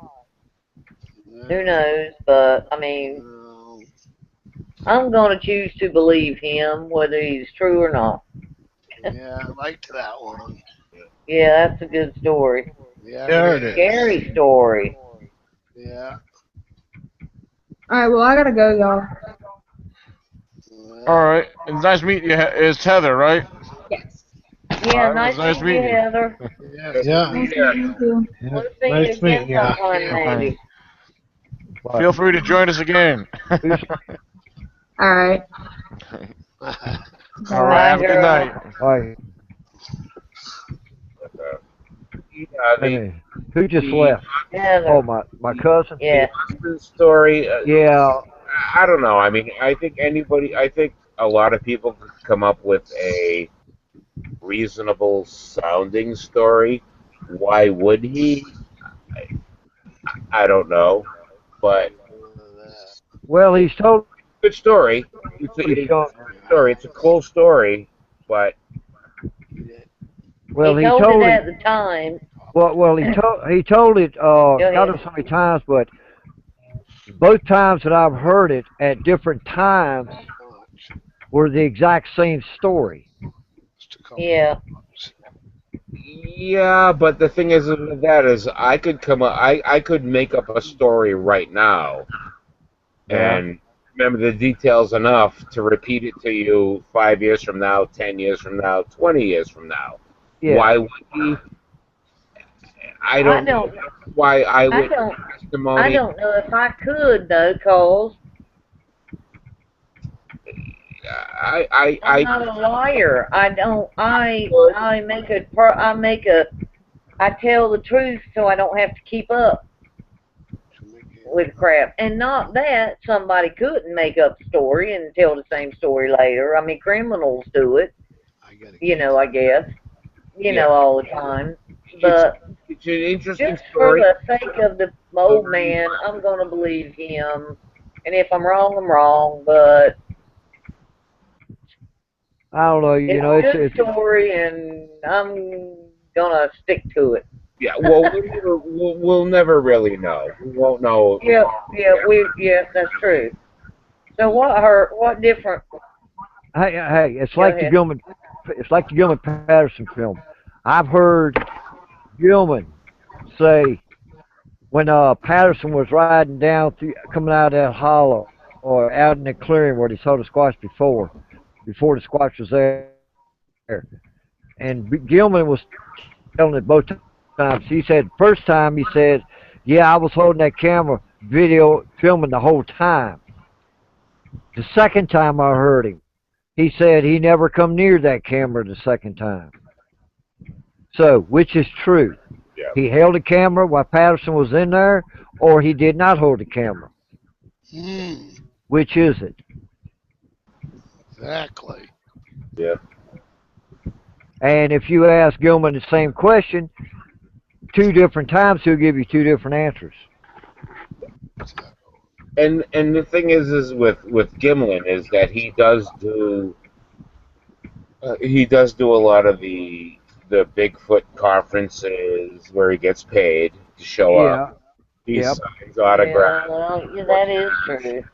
Who Yeah. knows? But I mean, Um, I'm gonna choose to believe him, whether he's true or not. yeah, I liked that one. Yeah, that's a good story. Yeah, it Yeah, it is. is. Scary story. Yeah. Alright, well, I gotta go, y'all. All Yeah. right. It's nice meeting you. It's Heather, right? Yes. All Yeah, right. It was nice nice meeting you, meeting you. Heather. Yes. Good to Yeah. Nice meet to you. meet you too. Yeah. We'll see you Nice again meeting you. Take sometime, care. All right. maybe. but Feel free to join us again. who's Alright. All right. Bye. Bye, Have a good girl. night. all right? Uh, yeah, Wait a minute. Who just the left? Oh, Heather. my the cousin. the Yeah. Austin story. Yeah. I don't know. I mean, I think anybody. I think a lot of people could come up with a reasonable sounding story. Why would he? I don't know, but Well, it's he's told a good story. it. It's a story. It's a cool story, but Well, He he told it told it. at the time. Well, he told it. Go Got ahead. it so many times, but both times that I've heard it at different times were the exact same story. Just a couple Yeah. bucks. yeah. But the thing is with that is I could come up. I could make up a story right now Yeah. and remember the details enough to repeat it to you 5 years from now, 10 years from now, 20 years from now. Yeah. Why would he? I I don't know. don't. That's why I eyewitness don't. I testimony. don't know if I could though, cause I'm I not a liar. I don't. could. I make a. I make a. I tell the truth so I don't have to keep up. with crap. And not that somebody couldn't make up a story and tell the same story later. I mean, criminals do it, I gotta you get know, I guess, you know, Yeah, all the time. it's But it's an interesting just for story. the sake of the old man, I'm going to believe him. And if I'm wrong, I'm wrong. But I don't know. You it's know, a it's good it's story, and I'm going to stick to it. Yeah, well, we'll never really know. We won't know. Yeah, yeah, that's true. So what different, hey, go ahead. It's like the Gilman Patterson film. I've heard Gilman say when Patterson was riding down through, coming out of that hollow or out in the clearing where he saw the squash before the squash was there, and Gilman was telling it both times. He said first time he said, "Yeah, I was holding that camera, video filming the whole time." The second time I heard him, he said he never come near that camera the second time. So, which is true? Yeah. He held the camera while Patterson was in there, or he did not hold the camera? Hmm. Which is it? Exactly. Yeah. And if you ask Gilman the same question two different times, he'll give you two different answers. And the thing is with Gimlin is that he does do a lot of the Bigfoot conferences where he gets paid to show up. Yeah, He yep, signs Yeah, autographs. well, yeah, that is true.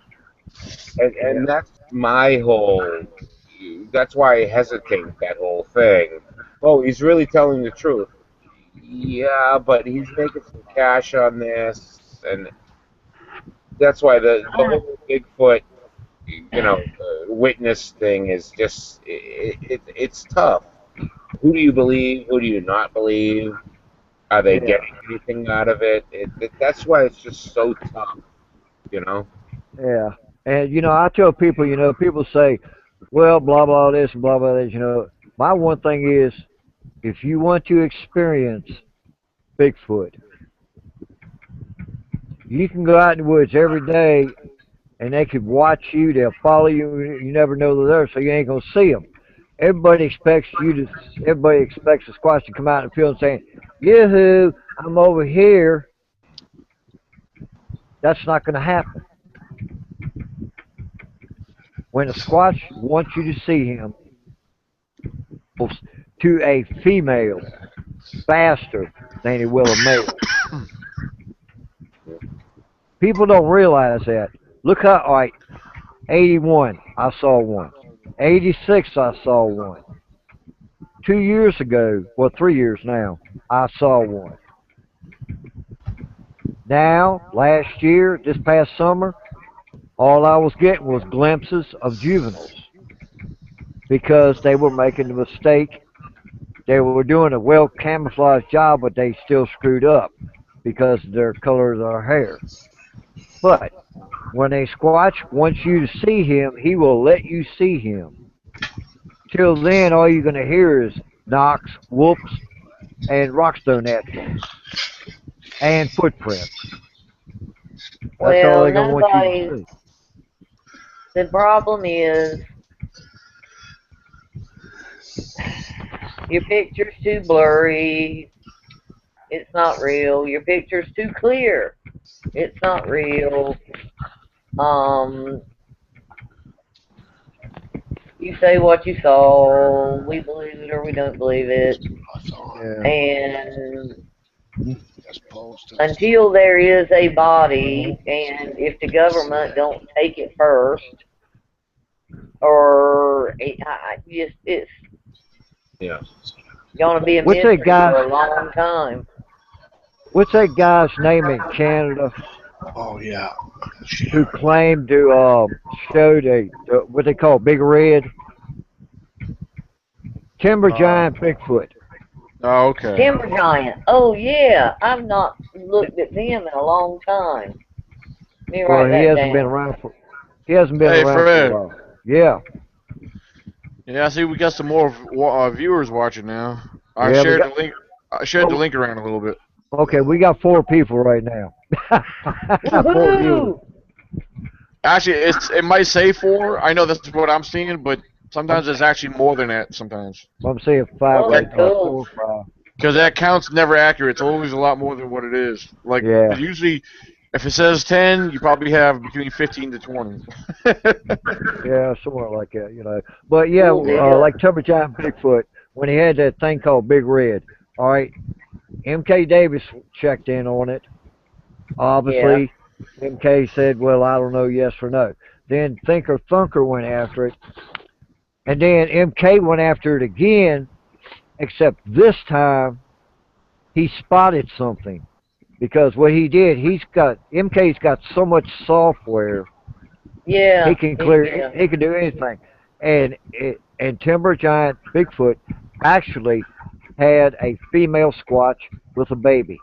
And yeah. that's my whole. That's why I hesitate that whole thing. Oh, he's really telling the truth. Yeah, but he's making some cash on this, and that's why the I, whole Bigfoot, witness thing is just it's tough. Who do you believe? Who do you not believe? Are they Yeah, getting anything out of it? That's why it's just so tough, you know. yeah. And I tell people, people say, well, blah blah this and blah blah this. My one thing is, if you want to experience Bigfoot, you can go out in the woods every day, and they could watch you. They'll follow you. You never know they're there, so you ain't gonna see them. Everybody expects you to. Everybody expects a squash to come out in the field saying, "Yoo-hoo, I'm over here." That's not going to happen. When a squash wants you to see him, to a female faster than he will a male. People don't realize that. Look how, all right, 81, I saw one. 86, I saw one. 2 years ago, well, 3 years now, I saw one. Now, last year, this past summer, all I was getting was glimpses of juveniles because they were making the mistake. They were doing a well camouflaged job, but they still screwed up because of their color of their hair. But when a squatch wants you to see him, he will let you see him. Till then, all you're going to hear is knocks, whoops, and rocks thrown at you, and footprints. That's all well, they're going to want you to nobody. see. The problem is your picture's too blurry. It's not real. Your picture's too clear. It's not real. Um, you say what you saw. We believe it or we don't believe it. Us on. Yeah. And As opposed to the until there is a body, and if the government don't take it first, or it's Yeah. gonna be a What's that mystery guy? for a long time. What's that guy's name in Canada oh yeah, who claimed to show the what they call Big Red Timber Uh, Giant Bigfoot? oh, okay. Timber giant. Oh yeah, I've not looked at them in a long time. Let me Well, write that down. he hasn't been Hey, around for a Fred. while. Yeah, Yeah, I see we got some more viewers watching now. I yeah, we shared got. the link. I shared the link around a little bit. Okay, we got 4 people right now. 4 viewers. Woohoo! Actually, it might say 4. I know that's what I'm seeing, but sometimes I'm it's actually more than that. Sometimes I'm seeing five Oh, right that now. cool. 4 or 5. because that count's never accurate. It's always a lot more than what it is. Like Yeah, usually, if it says 10, you probably have between 15 to 20. yeah, somewhere like that, you know. But yeah, Cool deal. like Timber Giant Bigfoot, when he had that thing called Big Red. All right, M.K. Davis checked in on it. Yeah. Obviously, M.K. said, "Well, I don't know, yes or no." Then Thinker Thunker went after it, and then M.K. went after it again. Except this time, he spotted something because what he did, he's got MK's got so much software he Yeah. can clear, Yeah. he can do anything, and Timber Giant Bigfoot actually had a female squatch with a baby.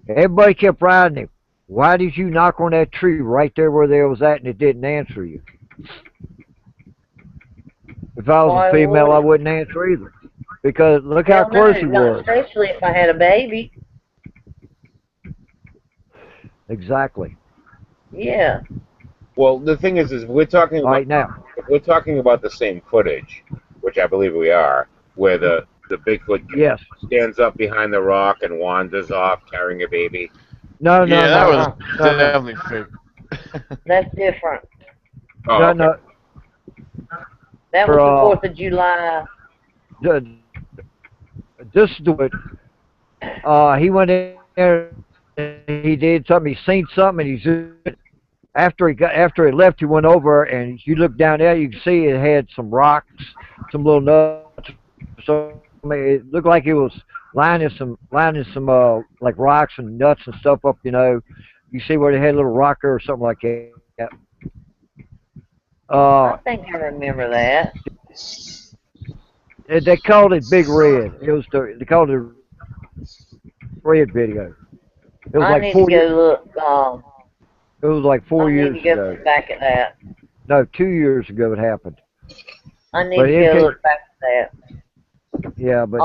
Everybody kept riding him. Why did you knock on that tree right there where they was at and it didn't answer you? If I was a Why female, would I it? wouldn't answer either. Because look how Hell close no, he not was. especially if I had a baby. Exactly. Yeah. Well, the thing is All right, now. if we're talking about the same footage, which I believe we are, where the Bigfoot Yes. stands up behind the rock and wanders off carrying a baby. No, no, Yeah, that no, was Uh-uh. no, no, definitely fake. That's different. Oh, no, okay. no. That For was the 4th of July. this is what he went in there and he did something. He seen something and he zoomed. After he left, he went over and you look down there, you can see it had some rocks, some little nuts. So I mean, it looked like it was lining some like rocks and nuts and stuff up. You know, you see where they had a little rocker or something like that. Uh, I think I remember that. they called it Big Red. They called it Red video. It was I like need to four years. go look. It was like four I need years to go ago. look back at that. No, 2 years ago it happened. I need But to go MK, look back at yeah, that. but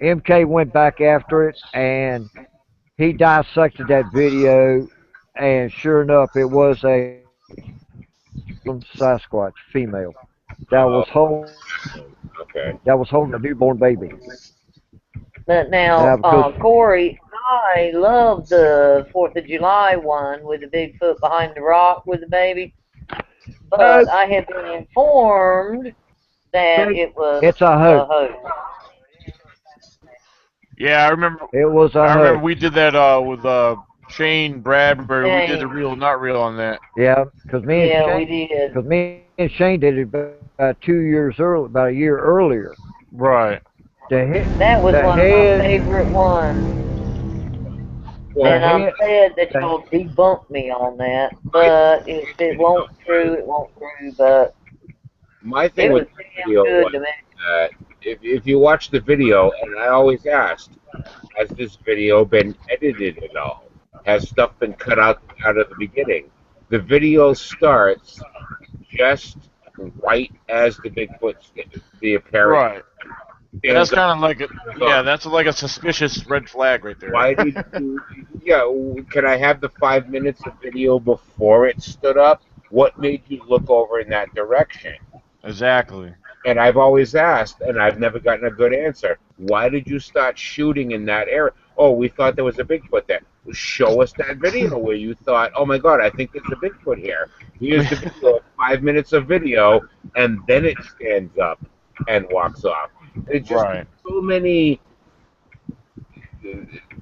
MK went back after it and he dissected that video, and sure enough, it was a Sasquatch female that Oh, was holding okay. a newborn baby. But Now now, because Corey, I love the 4th of July one with the Bigfoot behind the rock with the baby. no, But I have been informed that it was it's a a hoax. hoax. Yeah, I remember. It was a I remember hoax. we did that with Shane Bradbury. We did the Shane. real, not real on that. Yeah, Yeah, we did. because me and Shane did it about 2 years early, about a year earlier. Right. The head, That was the one of my head, favorite ones. the Well, And I'm head, glad that the, y'all debunked me on that. my But if it won't true, it won't true. But my thing it with was the damn video good was to me. that if you watch the video, and I always asked, has this video been edited at all? Has stuff been cut out of the beginning? The video starts just right as the the apparent Right. That's stands up. kind of like a So yeah. That's like a suspicious red flag right there. why did you? Yeah, can I have the 5 minutes of video before it stood up? What made you look over in that direction? Exactly. And I've always asked, and I've never gotten a good answer. Why did you start shooting in that area? Oh, we thought there was a Bigfoot there. Well, show us that video where you thought, oh my God, I think there's a Bigfoot here. Here's the video, 5 minutes of video, and then it stands up and walks off. It's just Right. so many,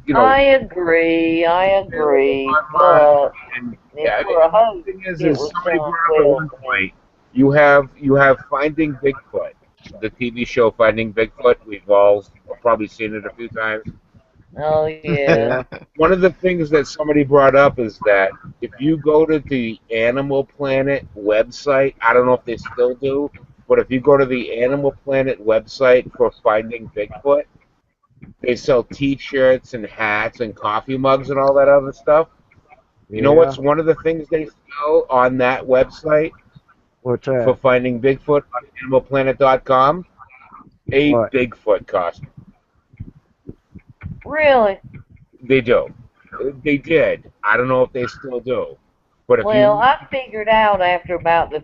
you know, I agree. I agree. online. But And if yeah, for a hoax, the thing it is was somebody done brought up at well one to me. point. You have Finding Bigfoot, the TV show Finding Bigfoot. We've all probably seen it a few times. Oh yeah. yeah, One of the things that somebody brought up is that if you go to the Animal Planet website, I don't know if they still do, but if you go to the Animal Planet website for Finding Bigfoot, they sell T-shirts and hats and coffee mugs and all that other stuff. You know yeah. what's one of the things they sell on that website What's for that? Finding Bigfoot on animalplanet.com? A What? Bigfoot costume. Really? They do. They did. I don't know if they still do. But if Well, you, I figured out after about the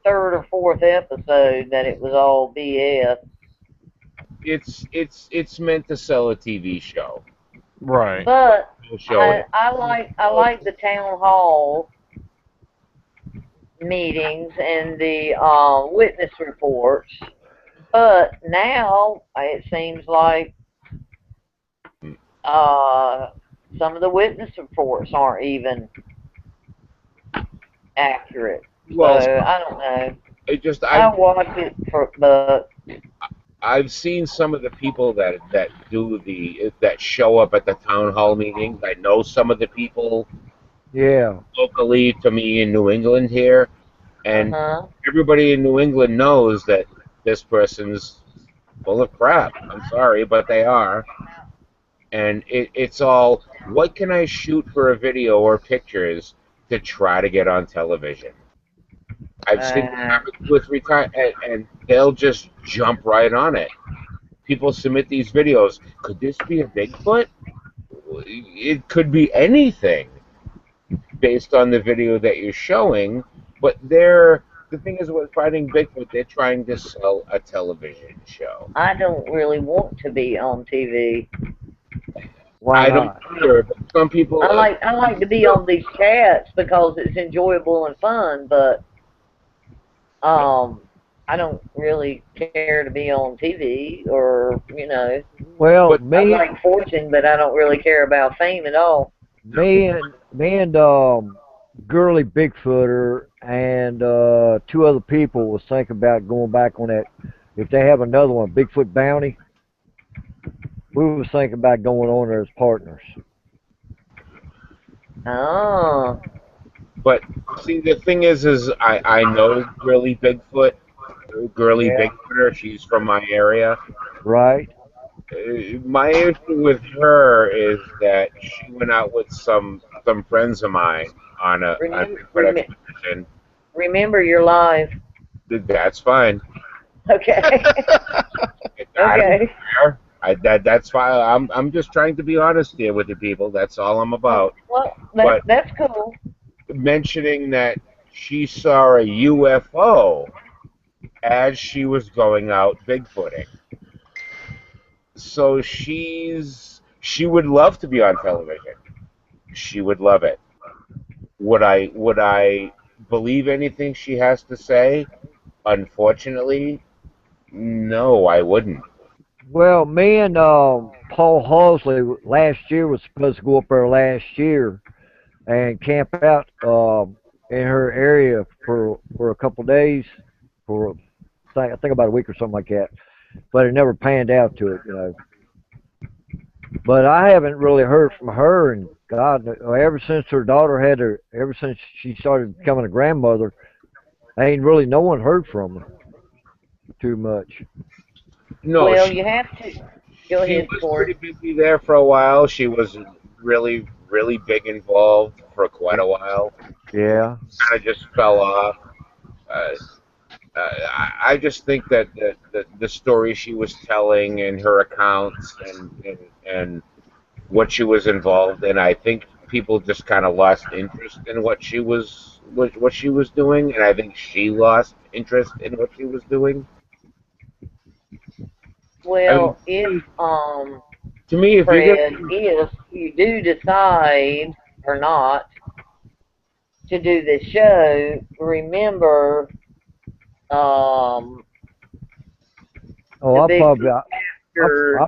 third or fourth episode that it was all BS. it's meant to sell a TV show. Right. But They'll show it. I like the town hall meetings and the witness reports. But now it seems like uh, some of the witness reports aren't even accurate. So Well, I don't know. it just I watch it for, but I've seen some of the people that show up at the town hall meetings. I know some of the people Yeah. locally to me in New England here, and huh. everybody in New England knows that this person's full of crap. I'm sorry, but they are. And it's all, what can I shoot for a video or pictures to try to get on television? I've seen it Uh, happen 2 or 3 times, and they'll just jump right on it. People submit these videos. Could this be a Bigfoot? It could be anything based on the video that you're showing, but the thing is with finding Bigfoot, they're trying to sell a television show. I don't really want to be on TV. Why I don't not? either, but some people, I like to be on these chats because it's enjoyable and fun, but I don't really care to be on TV or Well, but I me, like fortune, but I don't really care about fame at all. me and Girly Bigfooter and two other people was thinking about going back on that. If they have another one, Bigfoot Bounty, we was thinking about going on there as partners. Oh, but see, the thing is I know Girly Yeah. Bigfooter. She's from my area. Right. My issue with her is that she went out with some friends of mine on a remember, Bigfoot expedition. remember you're live. That's fine. Okay, I don't okay. care. That's fine. I'm just trying to be honest here with the people. That's all I'm about. Well, But that's cool. mentioning that she saw a UFO as she was going out Bigfooting. So she would love to be on television. She would love it. Would I believe anything she has to say? Unfortunately, no, I wouldn't. Well, me and Paul Halsley last year was supposed to go up there last year and camp out in her area for a couple of days, for I think about a week or something like that. But it never panned out to it. But I haven't really heard from her, and God, ever since her daughter had her, ever since she started becoming a grandmother, ain't really no one heard from her too much. No, Well, you have to go she ahead, was Corey. pretty busy there for a while. She was really big involved for quite a while. Yeah. Kind of just fell off. Uh, I just think that the story she was telling and her accounts and what she was involved in, I think people just kind of lost interest in what she was doing, and I think she lost interest in what she was doing. I mean, Well, if to me, if you're Fred, gonna, if you do decide or not to do this show, remember Oh, the I'll big probably, picture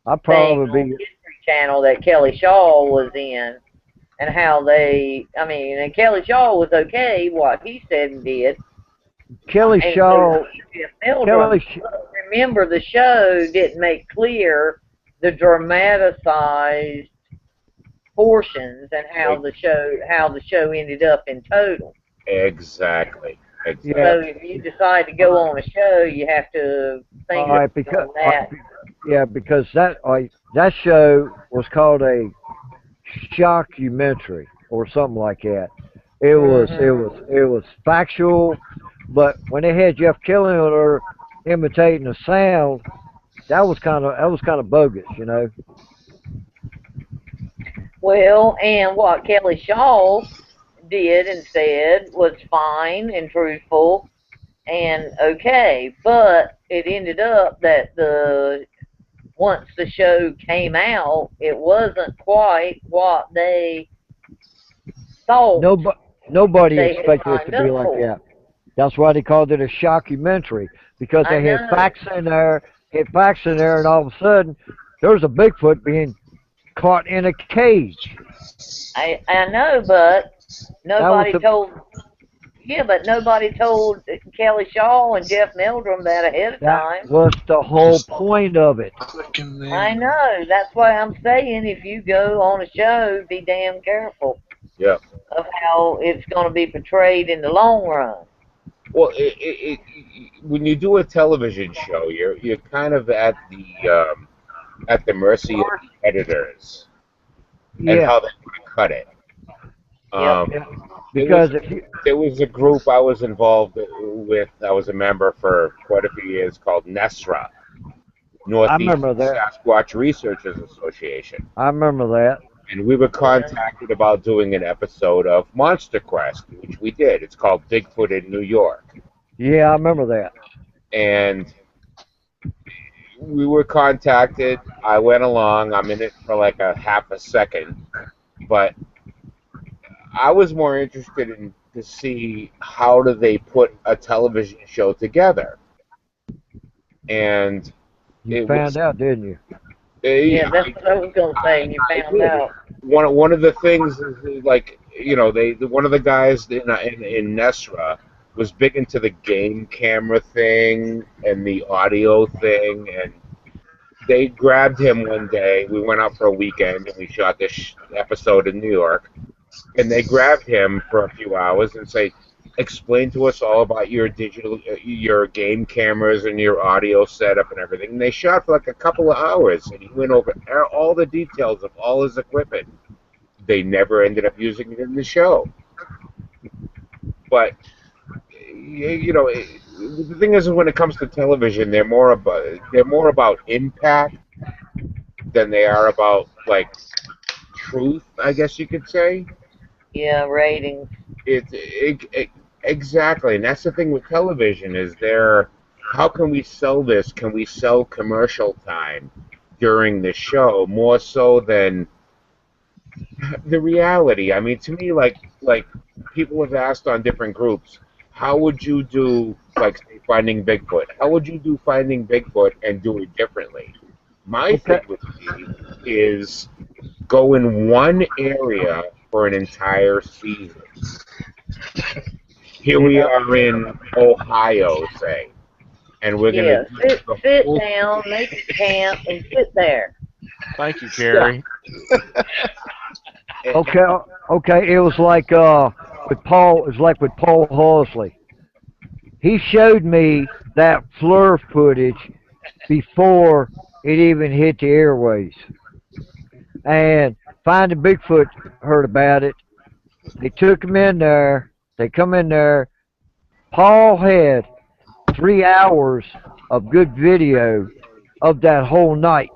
I'll thing probably on be. History Channel that Kelly Shaw was in, and how I mean, and Kelly Shaw was okay what he said and did, Kelly and so Shaw. was Jeff Meldrum. Kelly. But remember, the show didn't make clear the dramatized portions and how the show ended up in total. exactly, Yeah. So if you decide to go on a show, you have to All think right. Because. on that. Yeah, because that show was called a shockumentary or something like that. It was it Mhm. was it was factual, but when they had Jeff Kelly on there imitating the sound, that was kind of bogus, you know. Well, and what Kelly Shaw did and said was fine and truthful and okay, but it ended up that the once the show came out, it wasn't quite what they thought Nobody nobody they had expected it to signed be up like for. that. That's why they called it a shockumentary because I they know, had facts in there, and all of a sudden there was a Bigfoot being caught in a cage. I know, but That was nobody the told. Yeah, but nobody told Kelly Shaw and Jeff Meldrum that ahead of that time. was the whole point of it. Clicking I there. know. That's why I'm saying if you go on a show, be damn careful Yeah. of how it's going to be portrayed in the long run. Well, when you do a television show, you're kind of at the mercy of the editors and Yeah, how they want to cut it. Yep. Um, yeah. there was Because if you, there was a group I was involved with. I was a member for quite a few years called NESRA, I Northeast remember that. Sasquatch Researchers Association, I remember that. and we were Yeah. contacted about doing an episode of Monster Quest, which we did. It's called Bigfoot in New York, Yeah, I remember that. and we were contacted. I went along. I'm in it for like a half a second, but I was more interested in to see how do they put a television show together, and You it found was out, didn't you? Yeah, that's what I was going to say. You I found did. out. One of the things is like one of the guys in Nesra was big into the game camera thing and the audio thing, and they grabbed him one day. We went out for a weekend and we shot this episode in New York, and they grabbed him for a few hours and say, explain to us all about your game cameras and your audio setup and everything. And they shot for like a couple of hours, and he went over all the details of all his equipment. They never ended up using it in the show. But the thing is, when it comes to television, they're more about impact than they are about like truth, I guess you could say. Yeah, ratings. It exactly, and that's the thing with television is there. How can we sell this? Can we sell commercial time during the show more so than the reality? I mean, to me, like people have asked on different groups, how would you do like say, Finding Bigfoot? How would you do Finding Bigfoot and do it differently? My Okay. thing would be is go in one area for an entire season. Here we Yeah. are in Ohio, say, and we're going to Yeah, do sit the sit whole down, make a camp, and sit there. Thank you, Yeah. Carrie. thing. Okay. Okay. It was like with Paul. It was like with Paul Horsley. He showed me that FLIR footage before it even hit the airways. And Finding Bigfoot heard about it. They took him in there. They come in there. Paul had 3 hours of good video of that whole night.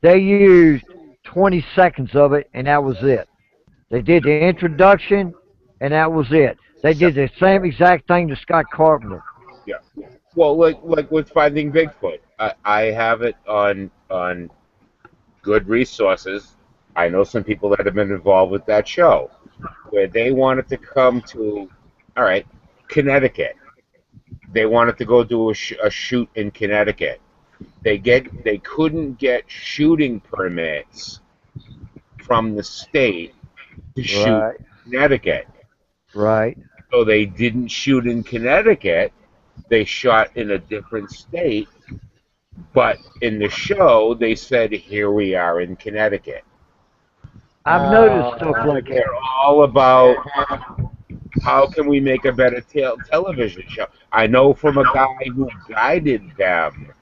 They used 20 seconds of it, and that was it. They did the introduction, and that was it. They did the same exact thing to Scott Carpenter. Yeah. Well, like with Finding Bigfoot, I have it on good resources. I know some people that have been involved with that show where they wanted to come to, all right, Connecticut. They wanted to go do a shoot in Connecticut. They couldn't get shooting permits from the state to shoot Right, in Connecticut. right. So they didn't shoot in Connecticut. They shot in a different state, but in the show they said, "Here we are in Connecticut." I've noticed stuff like that. They're all about how can we make a better television show. I know from a guy who guided them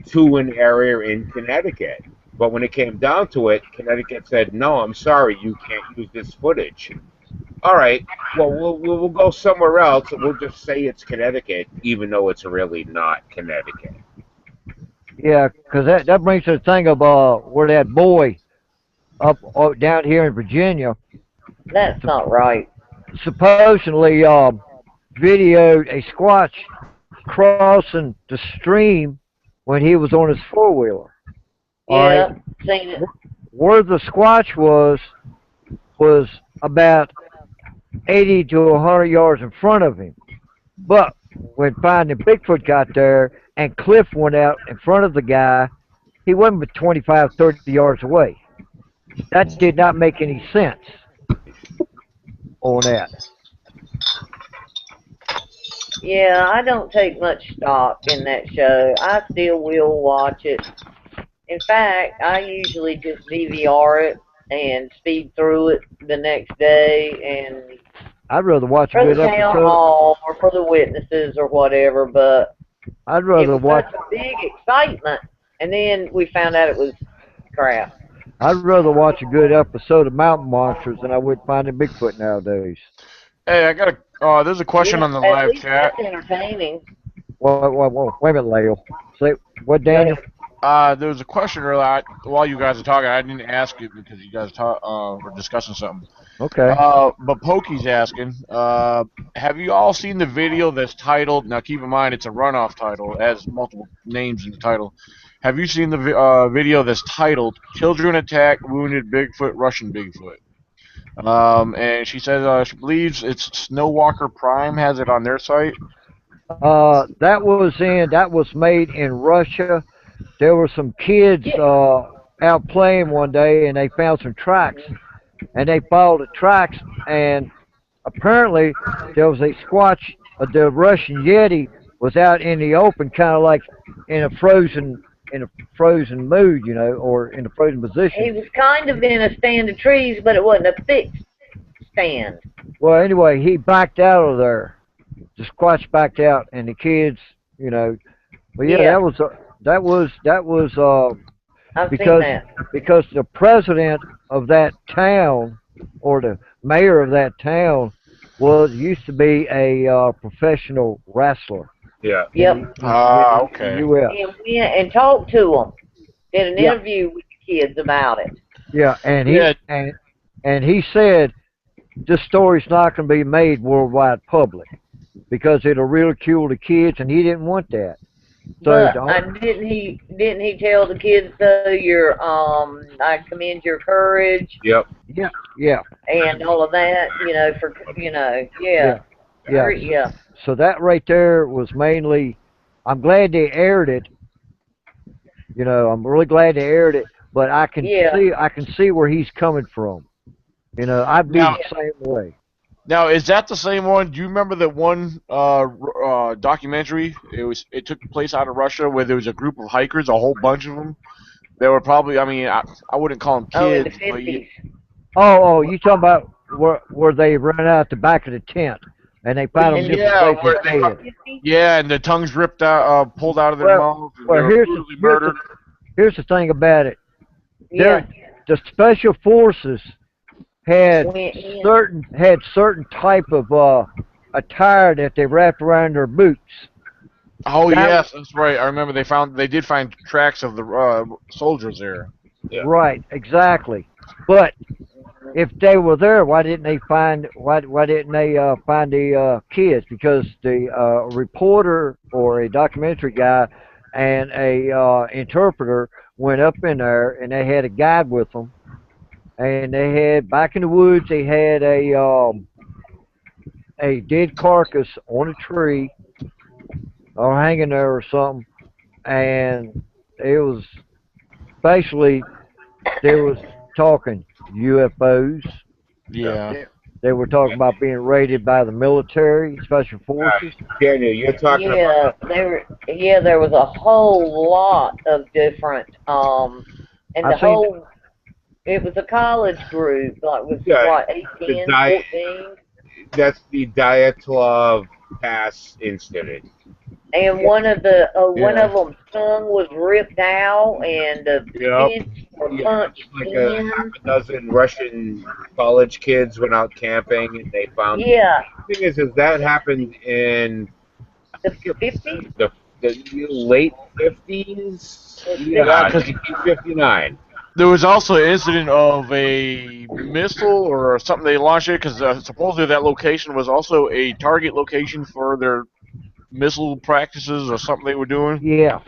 to an area in Connecticut, but when it came down to it, Connecticut said, "No, I'm sorry, you can't use this footage." All right, well, we'll go somewhere else, and we'll just say it's Connecticut, even though it's really not Connecticut. Yeah, 'cause that brings to the thing of where that boy up down here in Virginia That's not right. supposedly videoed a squatch crossing the stream when he was on his four wheeler. All right, Yeah, seen it. where the squatch was about 80 to 100 yards in front of him. But when Finding Bigfoot got there and Cliff went out in front of the guy, he wasn't but 25, 30 yards away. That did not make any sense on that. Yeah, I don't take much stock in that show. I still will watch it. In fact, I usually just DVR it and speed through it the next day and I'd rather watch a for the good town episode. hall or for the witnesses or whatever, but I'd it rather was watch. such a big excitement. And then we found out it was crap. I'd rather watch a good episode of Mountain Monsters than I would Finding Bigfoot nowadays. Hey, I got a. There's a question Yeah, on the at live least chat. that's entertaining. Wait a minute, Leo. Say what, Go Daniel? ahead. There was a question earlier while you guys were talking. I didn't ask it because you guys were discussing something. Okay. But Pokey's asking, have you all seen the video that's titled? Now, keep in mind it's a runoff title. It has multiple names in the title. Have you seen the video that's titled "Children Attack Wounded Bigfoot Russian Bigfoot"? And she says she believes it's Snowwalker Prime has it on their site. That was made in Russia. There were some kids Yeah. out playing one day, and they found some tracks, and they followed the tracks, and apparently there was a squatch. The Russian Yeti was out in the open, kind of like in a frozen in a frozen mood, or in a frozen position. He was kind of in a stand of trees, but it wasn't a fixed stand. Well, anyway, he backed out of there. The squatch backed out, and the kids, you know. But yeah, Yeah, that was I've seen because that. because the president of that town or the mayor of that town was used to be a professional wrestler Yeah. in Yep. the Okay. U.S. And went and talked to them. Did an Yeah, interview with the kids about it. yeah, and Yeah. he said this story's not going to be made worldwide public because it'll ridicule the kids, and he didn't want that. So But didn't he tell the kids though your I commend your courage Yep. yeah, yeah, and all of that, for yeah, yeah. yeah. Yeah. So that right there was mainly. I'm glad they aired it. I'm really glad they aired it, but Yeah. I can see where he's coming from. I'd be Now, the same way. now is that the same one? Do you remember that one documentary? It took place out of Russia where there was a group of hikers, a whole bunch of them. They were probably. I mean, I wouldn't call them Oh, in the kids, but fifties. Oh, you talking about where they ran out the back of the tent and they found them In the different yeah, places where was they it the dead. fifties? yeah, and the tongues ripped out, pulled out of their Well, mouths, and they well, were brutally murdered. here's the thing about it. Yeah. The special forces had Went in. certain type of attire that they wrapped around their boots. Oh That yes, that's right. I remember they did find tracks of the soldiers there. Yeah. right, exactly. But if they were there, why didn't they find the kids? Because the reporter or a documentary guy and a interpreter went up in there and they had a guide with them, and they had back in the woods they had a dead carcass on a tree or hanging there or something, and it was basically they was talking UFOs. Yeah. Yeah. They were talking about being raided by the military, special forces. Daniel, you're talking about. There was a whole lot of different and I the seen whole it was a college group, like was Yeah. what, The 18, diet. 14? That's the Dyatlov Pass incident. And yeah, one Yeah. of them's tongue was ripped out and the Yep. fists were Yeah. punched Like a half in. a dozen Russian college kids went out camping and they found. Yeah, The thing is that happened in. I the think it was 50s. the the late 50s. Yeah, Yeah, because 1959. there was also an incident of a missile or something they launched it because supposedly that location was also a target location for their missile practices or something they were doing. Yeah.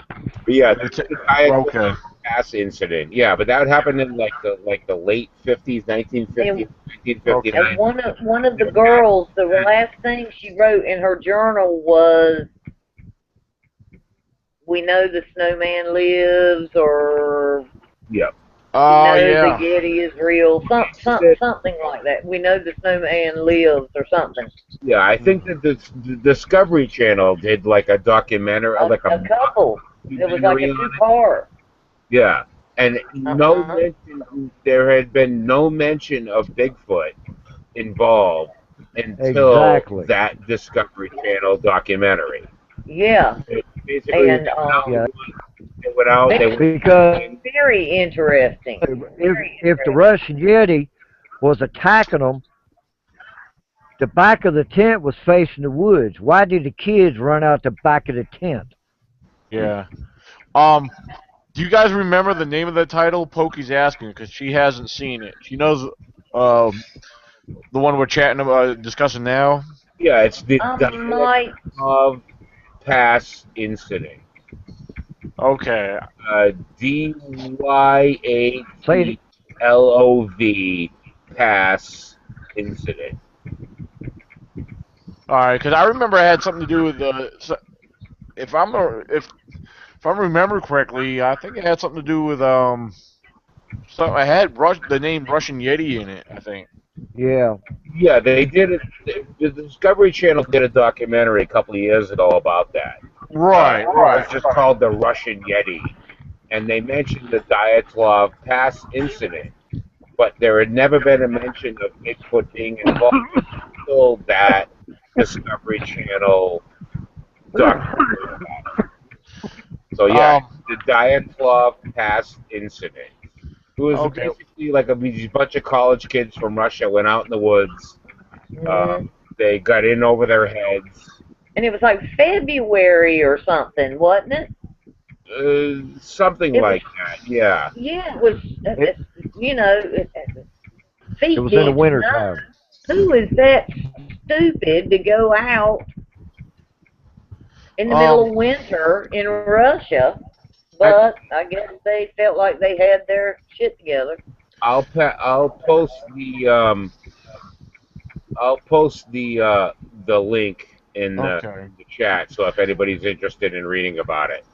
But yeah, And this is the Diet okay. Pass incident. Yeah, but that happened in like the late 50s, And 1950, Okay. 1959. one of the There were guys girls, the last thing she wrote in her journal was, "We know the snowman lives," or yeah. "We Oh know the yeah. Yeti is real," something like that. "We know the snowman lives," or something. Yeah, I think that the Discovery Channel did like a documentary, A, like a a couple. It was like documentary a on it. two-part. Yeah, and no Uh-huh. mention. There had been no mention of Bigfoot involved until Exactly. that Discovery Channel documentary. Yeah. It basically And went out. Yeah. They went out. They went Because hunting. very interesting. if the Russian Yeti was attacking them, the back of the tent was facing the woods. Why did the kids run out the back of the tent? Yeah. Um. Do you guys remember the name of the title? Pokey's asking because she hasn't seen it. She knows the one we're chatting about, discussing now. Yeah, it's the I Diet might. of Pass incident. Okay. Say DYATLOV pass incident. All right, because I remember it had something to do with if if I remember correctly, I think it had something to do with so I had the name Russian Yeti in it. I think. yeah. Yeah, they did it. The Discovery Channel did a documentary a couple of years ago about that. Right. It was Right. just called the Russian Yeti, and they mentioned the Dyatlov Pass incident, but there had never been a mention of Bigfoot being involved until that Discovery Channel documentary about it. So yeah, Um. the Dyatlov Pass incident. It was Okay. basically like a bunch of college kids from Russia went out in the woods. Mm, They got in over their heads. and it was like February or something, wasn't it? Something It was. like that. Yeah. Yeah, it was. It You know, it feet was in the did winter not. time. Who is that stupid to go out in the middle Um. of winter in Russia? Ac- But I guess they felt like they had their shit together. I'll post the link in Okay. the chat. So if anybody's interested in reading about it,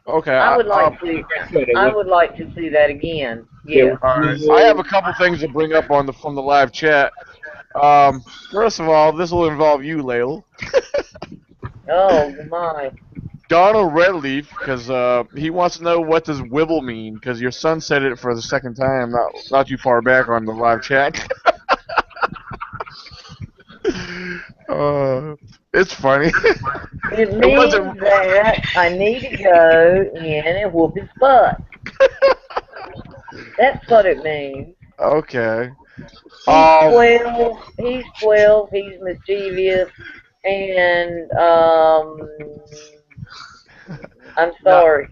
Okay. I would like to. like I said, it I was would like to see that again. it Yes. was All right. I have real. a couple things to bring up on the from the live chat. First of all, this will involve you, Layla. Oh my. Donald Redleaf, because he wants to know what does wibble mean, because your son said it for the second time, not too far back on the live chat. uh, it's funny. It It wasn't means that I need to go in and whoop his butt. That's what it means. okay. He's Um, 12. He's 12. He's mischievous. And, I'm nah, sorry.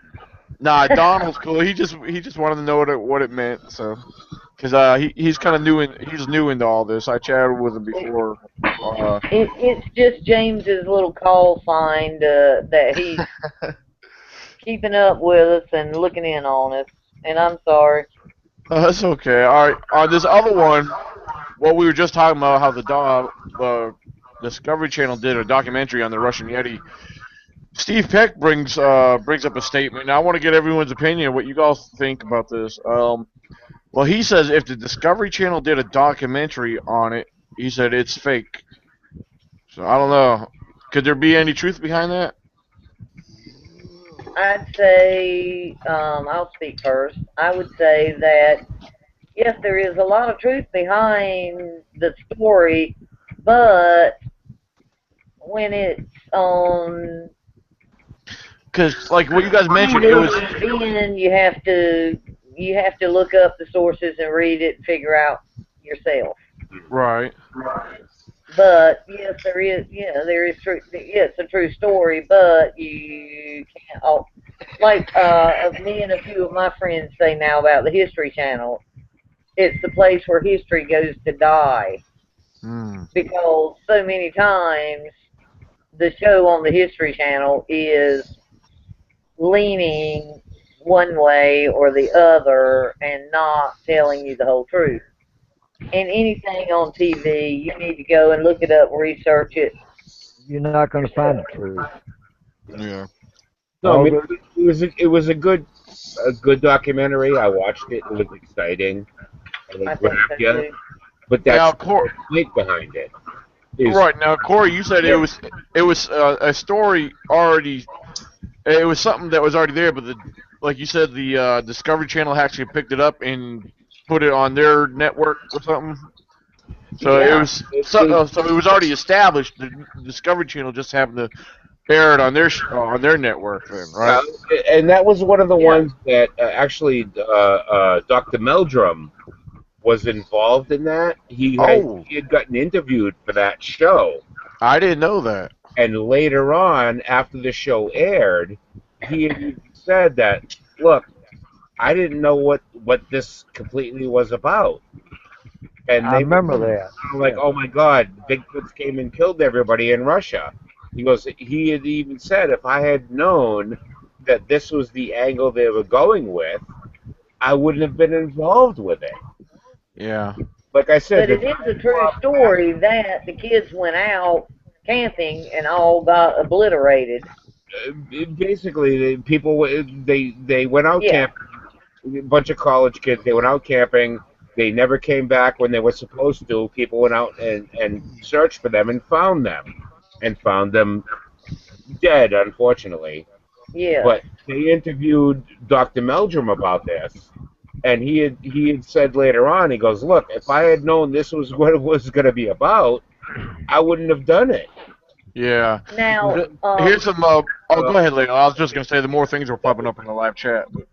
Donald's cool. He just wanted to know what it meant. So, because he's kind of he's new into all this. I chatted with him before. It's just James's little call sign that he's keeping up with us and looking in on us. And I'm sorry. That's okay. All right. On this other one, what we were just talking about, how the Discovery Channel did a documentary on the Russian Yeti. Steve Peck brings up a statement. And I want to get everyone's opinion. What you guys think about this? Well, he says if the Discovery Channel did a documentary on it, he said it's fake. So I don't know. Could there be any truth behind that? I'd say, I'll speak first. I would say that yes, there is a lot of truth behind the story, but when it's on Because like what you guys mentioned, it was then you have to look up the sources and read it and figure out yourself. right. But yes, there is. Yeah, there is true. Yeah, it's a true story, but you can't. Oh, like me and a few of my friends say now about the History Channel. It's the place where history goes to die Hmm. because so many times the show on the History Channel is leaning one way or the other and not telling you the whole truth. And anything on TV, you need to go and look it up, research it. You're not going to find the truth. Yeah. No, I All mean the it was a good documentary. I watched it. It was exciting. And I it think grabbed so you. too. But Now, that's Cor- the point behind it. Is right now, Corey, you said Yes, it was a story already. It was something that was already there, but like you said, the Discovery Channel actually picked it up and put it on their network or something. So it yeah, was they so it was already established. The Discovery Channel just happened to air it on their network, then, right? yeah, and that was one of the yeah. ones that actually Dr. Meldrum was involved in that. Oh, He had gotten interviewed for that show, I didn't know that. and later on, after the show aired, he had even said that, look, I didn't know what this completely was about, and I they were remember that. like, Yeah. oh my God, Bigfoots came and killed everybody in Russia. He goes, he had even said, if I had known that this was the angle they were going with, I wouldn't have been involved with it. Yeah. Like I said, But the it is a true story that the kids went out camping and all got obliterated. basically people they went out Yeah, camping. A bunch of college kids. They went out camping. They never came back when they were supposed to. People went out and searched for them and found them dead, unfortunately. yes. But they interviewed Dr. Meldrum about this, and he had said later on, he goes, "Look, if I had known this was what it was going to be about, I wouldn't have done it." Yeah. Now, Here's some. Oh, Uh, go ahead, Leo. I was just gonna say the more things were popping up in the live chat, but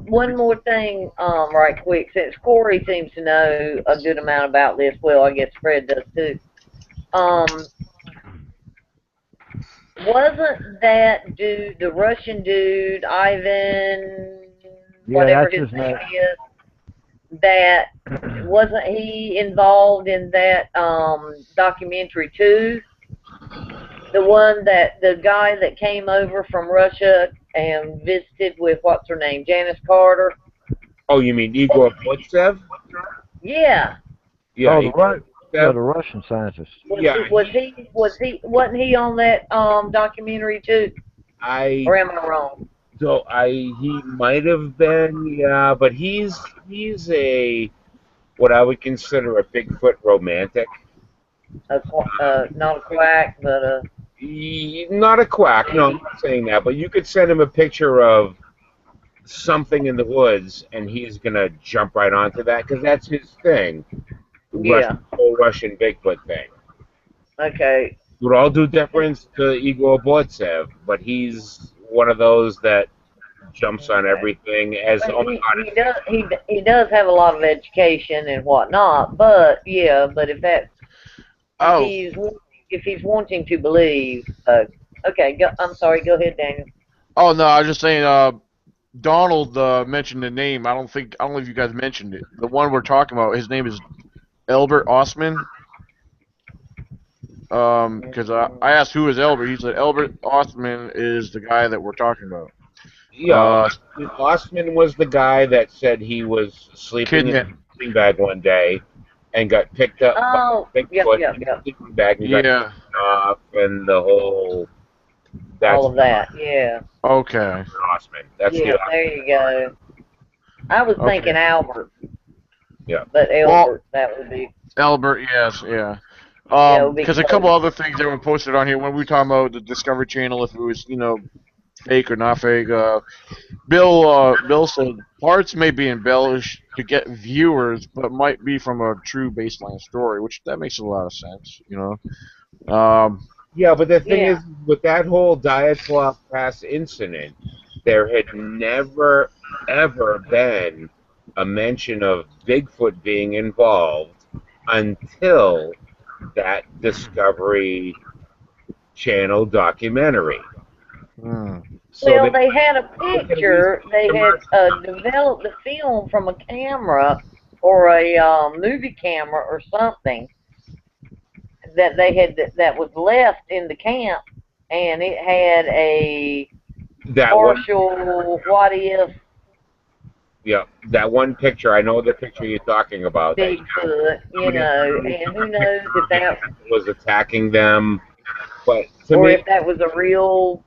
one more thing, right quick, since Corey seems to know a good amount about this, well, I guess Fred does too. Um, wasn't that dude, the Russian dude, Ivan, Yeah, whatever that's his his name name. is, that wasn't he involved in that documentary too? The one that the guy that came over from Russia and visited with what's her name, Janice Carter. oh, you mean Igor Butsev? Yeah, Yeah, Oh, Igor yeah, Butsev. the Russian scientist. Yeah, wasn't he on that documentary too? I Or am I wrong? So he might have been, yeah, but he's a what I would consider a Bigfoot romantic. Not a quack, but Not a quack, no, I'm maybe. not saying that, but you could send him a picture of something in the woods, and he's gonna jump right onto that because that's his thing, Yeah. whole Russian Bigfoot thing. Okay. With all due deference to Igor Bortsev, but he's one of those that jumps on Okay. everything as, But oh my God, he does have a lot of education and whatnot. But yeah, but if oh, he's if he's wanting to believe, okay. I'm sorry. Go ahead, Daniel. oh no, I was just saying. Donald mentioned the name. I don't know if you guys mentioned it. The one we're talking about. His name is Albert Ostman. Because I asked who is Albert. He said Albert Ostman is the guy that we're talking about. yeah, Uh, Ostman was the guy that said he was sleeping in a kidnap. sleeping bag one day and got picked up by Oh, yep, Bigfoot yep, in a yep. sleeping bag and got Yeah. taken off, and the whole All that's of that. Yeah. Okay. Ostman. That's the Yeah. There you go. I was Okay. thinking Albert, yeah. but Well, Albert, that would be Albert. Yes. Yeah. yeah, it would be Because a couple close. other things that were posted on here when we were talking about the Discovery Channel, if it was fake or not fake. Bill said parts may be embellished to get viewers, but might be from a true baseline story, which that makes a lot of sense. Um, Yeah, but the thing Yeah. is, with that whole Dyatlov Pass incident, there had never, ever been a mention of Bigfoot being involved until that Discovery Channel documentary. So Well, they they had a look at these picture. They had commercials. developed the film from a camera or a movie camera or something that they had that was left in the camp, and it had a That one, partial what if yeah, that one picture. I know the picture you're talking about. That Bigfoot, shooting and who picture knows if of it that was attacking them. But to or me, if that was a real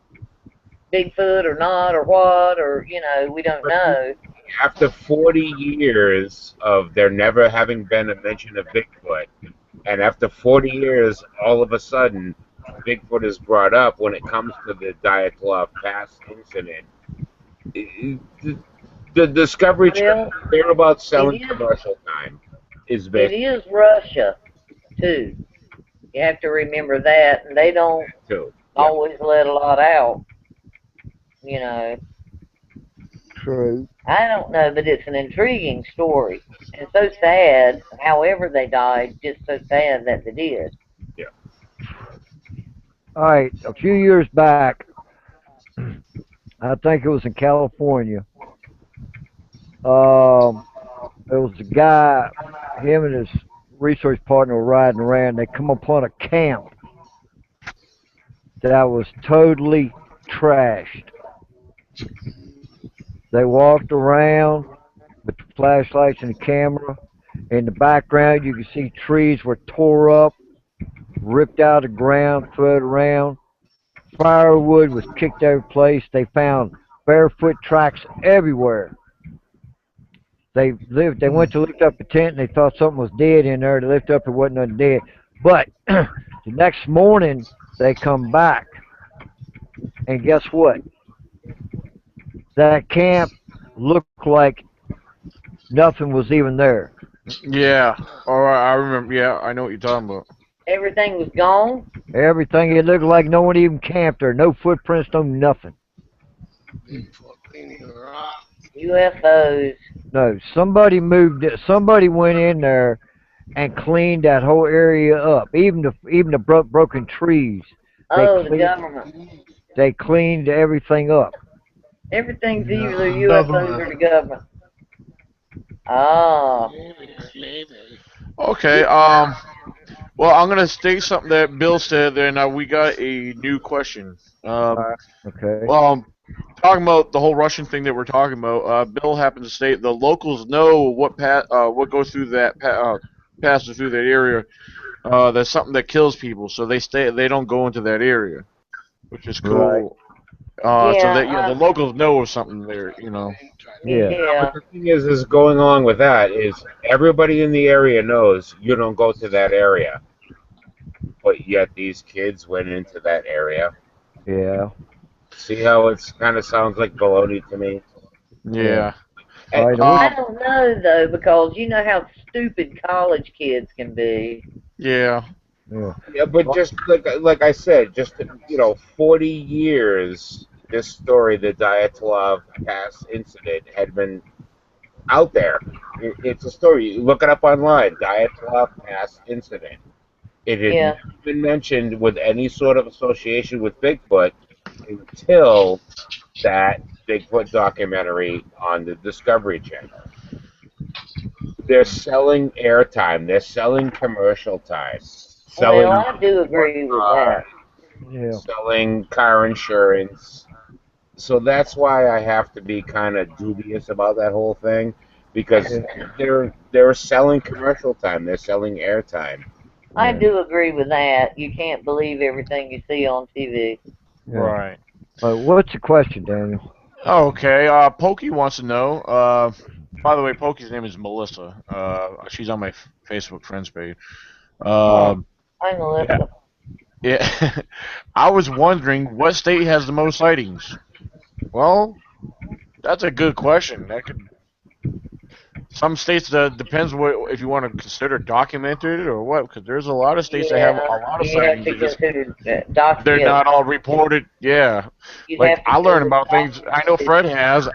Bigfoot or not or what or we don't know. after 40 years of there never having been a mention of Bigfoot, and after 40 years, all of a sudden, Bigfoot is brought up when it comes to the Dyatlov Pass incident. The Discovery Channel, Well, they're about it selling is commercial time, is it basically is Russia too. You have to remember that, and they don't too. Yeah. always let a lot out. You know, True. I don't know, but it's an intriguing story and so sad. However, they died, just so sad that they did. Yeah. All right, a few years back, I think it was in California. There was a guy, him and his research partner were riding around. They come upon a camp that was totally trashed. They walked around with the flashlights and the camera. In the background, you could see trees were tore up, ripped out of the ground, thrown around. Firewood was kicked every place. They found barefoot tracks everywhere. They went to lift up the tent and they thought something was dead in there. They lift up, it wasn't nothing dead. But the next morning they come back and guess what? That camp looked like nothing was even there. Yeah. All right, I remember. Yeah, I know what you're talking about. Everything was gone. Everything, it looked like no one even camped there. No footprints, no nothing. Bigfoot cleaning her up. UFOs. No, somebody moved it. Somebody went in there and cleaned that whole area up. Even the broken trees, they Oh, the cleaned government. they cleaned everything up. Everything's either No, UFOs or government. the government. Ah, Maybe. Okay. Well, I'm gonna state something that Bill said. Then we got a new question. All right. Okay. Well, talking about the whole Russian thing that we're talking about. Bill happens to state the locals know what goes through passes through that area. That's something that kills people, so they stay. They don't go into that area, which is Right. cool. So yeah, that the locals know of something there. Yeah. But yeah. the thing is going along with that is everybody in the area knows you don't go to that area, but yet these kids went into that area. Yeah. See how it's kind of sounds like baloney to me? Yeah. Yeah. All And, right. I don't know though because you know how stupid college kids can be. Yeah. Yeah. yeah, but just like I said, just 40 years, this story, the Dyatlov Pass incident, had been out there. It's a story. You look it up online. Dyatlov Pass incident. It had Yeah. never been mentioned with any sort of association with Bigfoot until that Bigfoot documentary on the Discovery Channel. They're selling airtime. They're selling commercial time. Well, Selling I do more agree with cars, that. Yeah. selling car insurance. So that's why I have to be kind of dubious about that whole thing because Yeah. they're selling commercial time. They're selling airtime. I Yeah. do agree with that. You can't believe everything you see on TV. Yeah. Right. What's the question, Daniel? Okay. Pokey wants to know. By the way, Pokey's name is Melissa. She's on my Facebook friends page. Oh. Um, I'm yeah. Melissa. Yeah. I was wondering what state has the most sightings. Well, that's a good question. That could some states depends what if you want to consider documented or what because there's a lot of states that have a Yeah, lot of you have sightings to that just consider they're not all reported. Yeah, you'd like have to I say learn the about things. I know documented. Fred has.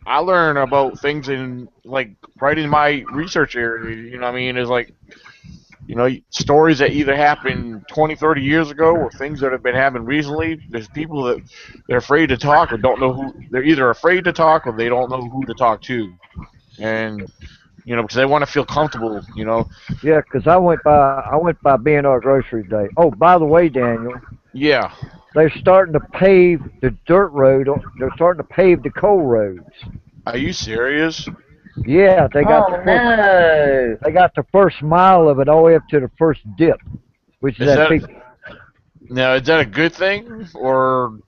I learn about things in like right in my research area. You know what I mean? Is like stories that either happened 20, 30 years ago or things that have been happening recently. There's people that they're afraid to talk or don't know who. They're either afraid to talk or they don't know who to talk to, and because they want to feel comfortable. Yeah, 'cause I went by B&R Grocery today. Oh, by the way, Daniel, Yeah. they're starting to pave the dirt road. They're starting to pave the coal roads. Are you serious? Yeah, Oh no. they got the first mile of it all the way up to the first dip, which is Is that that big. now? Is that a good thing or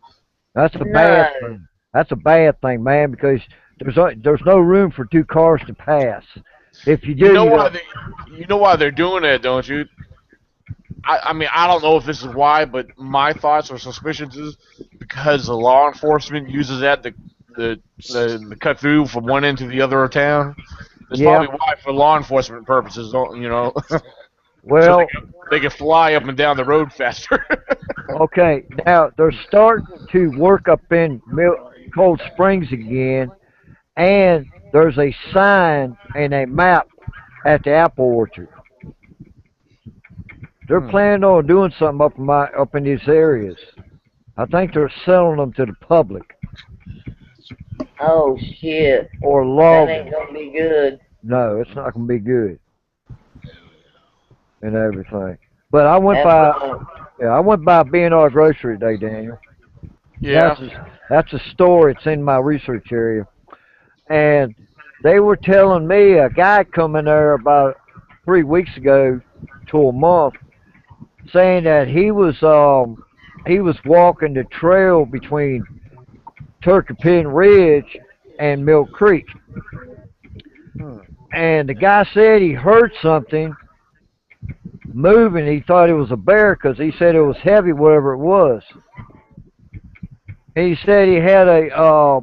That's a bad No. thing. That's a bad thing, man, because there's no room for two cars to pass. If you you do, know you why got they you know why they're doing that, don't you? I mean, I don't know if this is why, but my thoughts or suspicions is because the law enforcement uses that to cut through from one end to the other of town. That's yeah. probably why, for law enforcement purposes, so Well, they can fly up and down the road faster. okay. Now they're starting to work up in Cold Springs again, and there's a sign and a map at the apple orchard. They're Hmm. planning on doing something up in these areas. I think they're selling them to the public Oh shit. or That ain't logging. gonna be good. No, it's not gonna be good and everything. But I went That's by, right. yeah, I went by B&R Grocery today, Daniel. Yeah. That's a store. It's in my research area, and they were telling me a guy coming there about 3 weeks ago to a month, saying that he was walking the trail between Turkey Pin Ridge and Mill Creek, Hmm. and the guy said he heard something moving. He thought it was a bear because he said it was heavy, whatever it was. He said he had a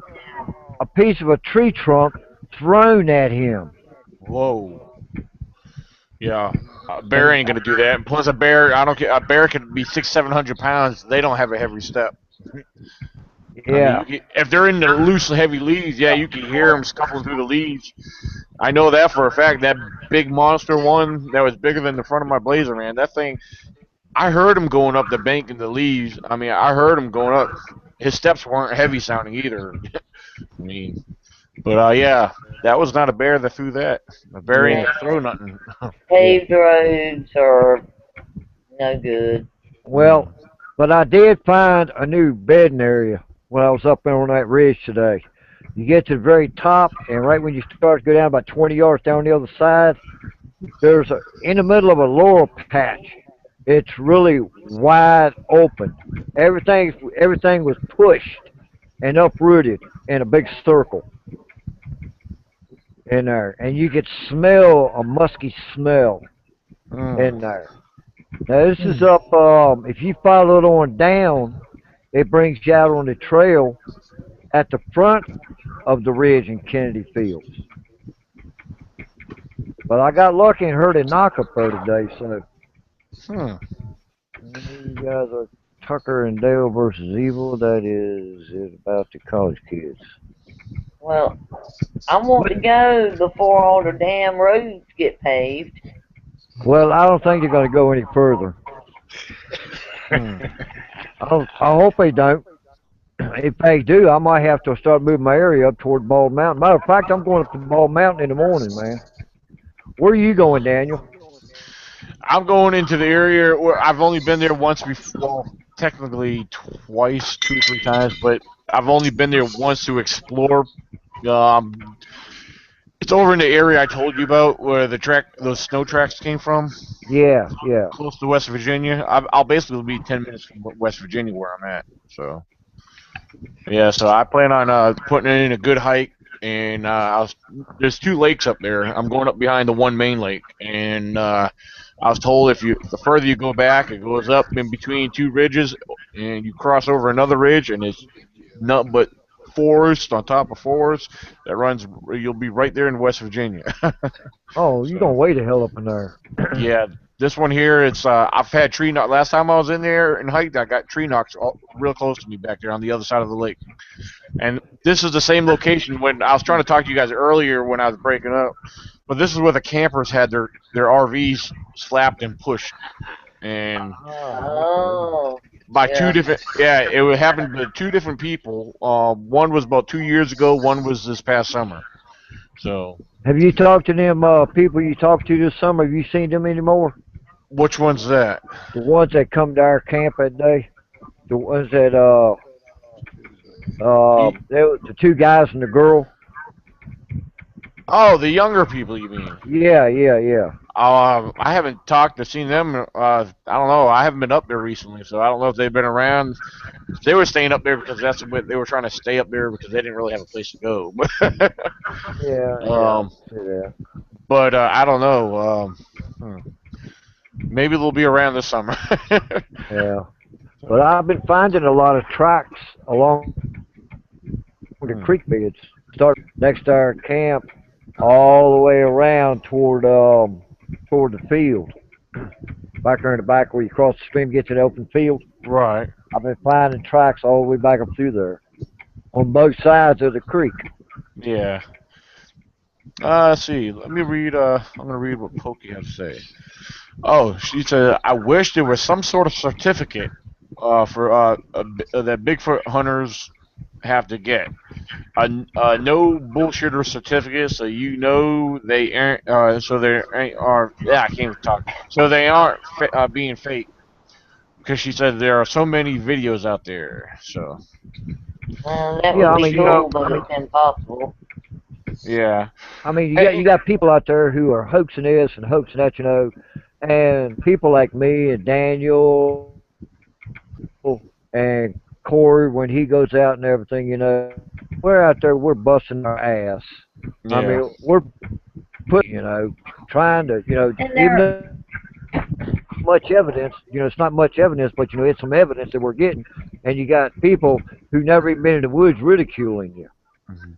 piece of a tree trunk thrown at him. Whoa. Yeah. A bear And ain't gonna do that. And plus, a bear, I don't care. A bear can be 600, 700 pounds. They don't have a heavy step. I mean, yeah, if they're in the loose, heavy leaves, yeah, you can hear them scuffling through the leaves. I know that for a fact. That big monster one that was bigger than the front of my Blazer, man. That thing, I heard him going up the bank in the leaves. I mean, I heard him going up. His steps weren't heavy sounding either. I mean, but yeah, that was not a bear that threw that. A bear ain't yeah, gonna throw nothing. yeah. Paved roads are no good. Well, but I did find a new bedding area when I was up there on that ridge today. You get to the very top, and right when you start to go down about 20 yards down the other side, in the middle of a laurel patch. It's really wide open. Everything was pushed and uprooted in a big circle in there, and you could smell a musky smell Mm. in there. Now this is up. If you follow it on down, it brings you out on the trail at the front of the ridge in Kennedy Fields. But I got lucky and heard a knock up there today, so Hmm. you guys are Tucker and Dale versus Evil. That is about the college kids. Well, I want But to go before all the damn roads get paved. well, I don't think they're going to go any further. Hmm. I hope they don't. If they do, I might have to start moving my area up toward Bald Mountain. Matter of fact, I'm going up to Bald Mountain in the morning, man. Where are you going, Daniel? I'm going into the area where I've only been there once before. Well, technically twice, 2 or 3 times, but I've only been there once to explore. Um, it's over in the area I told you about where those snow tracks came from, Yeah, yeah. close to West Virginia. I'll basically be 10 minutes from West Virginia where I'm at. So yeah, so I plan on putting in a good hike, and there's two lakes up there. I'm going up behind the one main lake, and I was told the further you go back, it goes up in between two ridges, and you cross over another ridge, and it's nothing but forest on top of forest that runs. You'll be right there in West Virginia. Oh, you So gonna way to hell up in there? yeah, this one here, it's I've had tree knock. Last time I was in there and hiked, I got tree knocks real close to me back there on the other side of the lake. And this is the same location when I was trying to talk to you guys earlier when I was breaking up. but this is where the campers had their RVs slapped and pushed, and Ah, okay. Oh, by two yeah. different yeah, it would happen to two different people. One was about 2 years ago. One was this past summer. So Have you talked to them people you talked to this summer? Have you seen them anymore? which one's that? The ones that come to our camp that day? The ones that Ye- they were the two guys and the girl. Oh, the younger people, you mean? Yeah, yeah, yeah. I haven't talked to seen them. I don't know. I haven't been up there recently, so I don't know if they've been around. They were staying up there because that's what they were trying to stay up there because they didn't really have a place to go. Yeah, yeah. um, See that. but I don't know. Maybe they'll be around this summer. Yeah. But I've been finding a lot of tracks along the Hmm. creek beds. Start next to our camp all the way around toward the field. Back there in the back where you cross the stream, get to the open field. Right. I've been finding tracks all the way back up through there on both sides of the creek. Yeah. Let's see. Let me read. I'm gonna read what Pokey had to say. Oh, she said, "I wish there was some sort of certificate for that Bigfoot hunters have to get a no bullshitter certificate, so you know they aren't. So they ain't are. Yeah, I can't even talk. So they aren't being fake." Because she said there are so many videos out there. So That Yeah, would I be mean, cool, but it's impossible. yeah. I mean, you Hey, got people out there who are hoaxing this and hoaxing that, and people like me and Daniel and Corey when he goes out and everything, we're out there, we're busting our ass. I yeah. mean, we're putting, trying to, And even there, though much evidence, it's not much evidence, but it's some evidence that we're getting, and you got people who never even been in the woods ridiculing you. Mhm.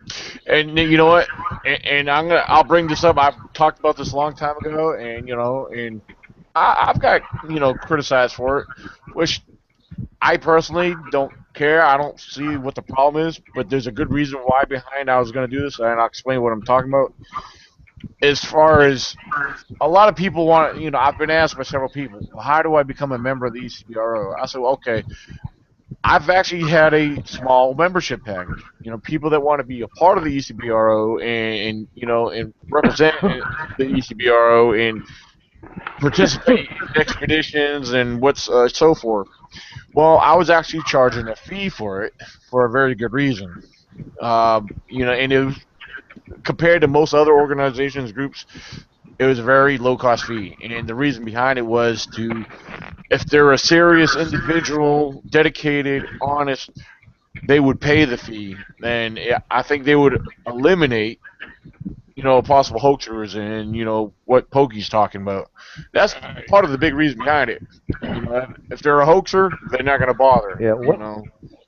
And you know what? And I'll bring this up. I've talked about this a long time ago, and and I've got criticized for it, which I personally don't care. I don't see what the problem is, but there's a good reason why behind I was going to do this, and I'll explain what I'm talking about. As far as a lot of people want, I've been asked by several people, well, how do I become a member of the ECBRO? I said, well, okay, I've actually had a small membership package. People that want to be a part of the ECBRO and represent the ECBRO and participate in expeditions and what's so forth. Well, I was actually charging a fee for it for a very good reason. And it was, compared to most other organizations, groups, it was a very low cost fee. And the reason behind it was to, if they're a serious individual, dedicated, honest, they would pay the fee. And I think they would eliminate, possible hoaxers and, what Pokey's talking about. That's Right. part of the big reason behind it. If they're a hoaxer, they're not going to bother, Yeah,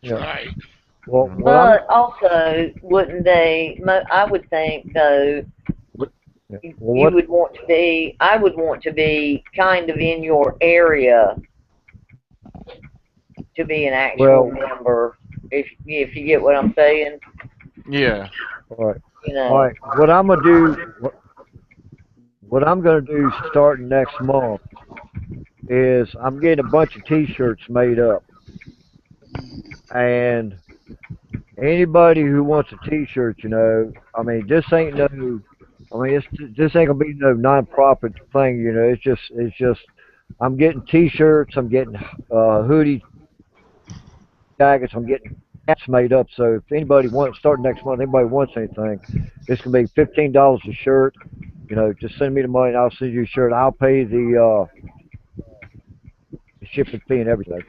That's yeah. right. Well, what I'm, but also, wouldn't they? I would think though, yeah, you what, would want to be. I would want to be kind of in your area to be an actual well, member. If you get what I'm saying, Yeah. all right, you all know. right. What I'm gonna do starting next month is I'm getting a bunch of T-shirts made up, and anybody who wants a T-shirt, I mean, this ain't no, I mean, this ain't gonna be no non-profit thing, it's just, I'm getting T-shirts, I'm getting hoodie jackets, I'm getting hats made up. So if anybody wants, starting next month, anybody wants anything, it's gonna be $15 a shirt. Just send me the money, and I'll send you a shirt. I'll pay the shipping fee and everything.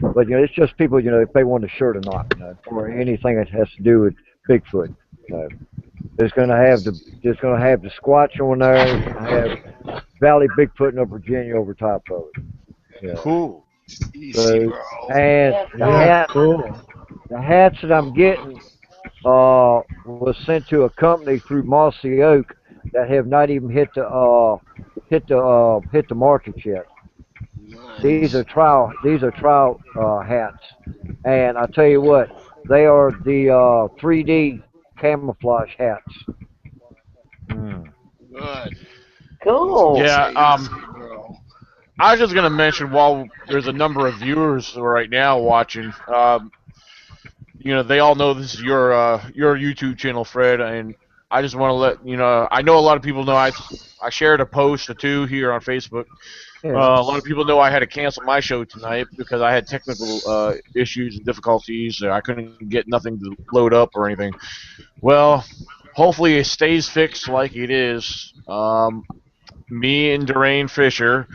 But it's just people, if they want a shirt or not, or anything that has to do with Bigfoot. You know, it's gonna have the Squatch on there. It's gonna have Valley Bigfoot in Virginia over top of it. Cool. Easy, So, bro. and Yeah, the cool. Yeah, hat, cool. the hats that I'm getting was sent to a company through Mossy Oak that have not even hit the market yet. Nice. These are trial hats, and I tell you what, they are the 3D camouflage hats. Mm. Good. That's Cool. nice Yeah. to see grow. I was just gonna mention while there's a number of viewers right now watching. They all know this is your YouTube channel, Fred, and I just want to let you know. I know a lot of people know I shared a post or two here on Facebook. Yeah. A lot of people know I had to cancel my show tonight because I had technical issues and difficulties. I couldn't get nothing to load up or anything. Well, hopefully it stays fixed like it is. Me and Daraine Fisher,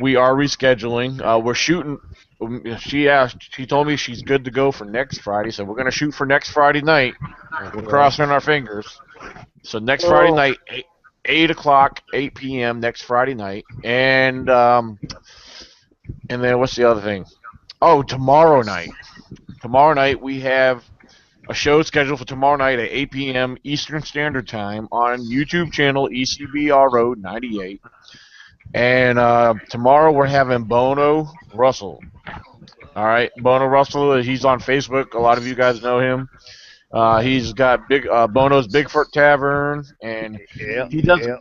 we are rescheduling. We're shooting. She told me she's good to go for next Friday, so we're gonna shoot for next Friday night. We're Okay. crossing our fingers. So next Friday Cool. night, 8 o'clock, 8 p.m. next Friday night, and then what's the other thing? Oh, tomorrow night. Tomorrow night we have a show scheduled for tomorrow night at 8 p.m. Eastern Standard Time on YouTube channel ECBR Road 98. And tomorrow we're having Bono Russell. All right, Bono Russell. He's on Facebook. A lot of you guys know him. He's got Bono's Bigfoot Tavern, and Yeah. he does. Yeah.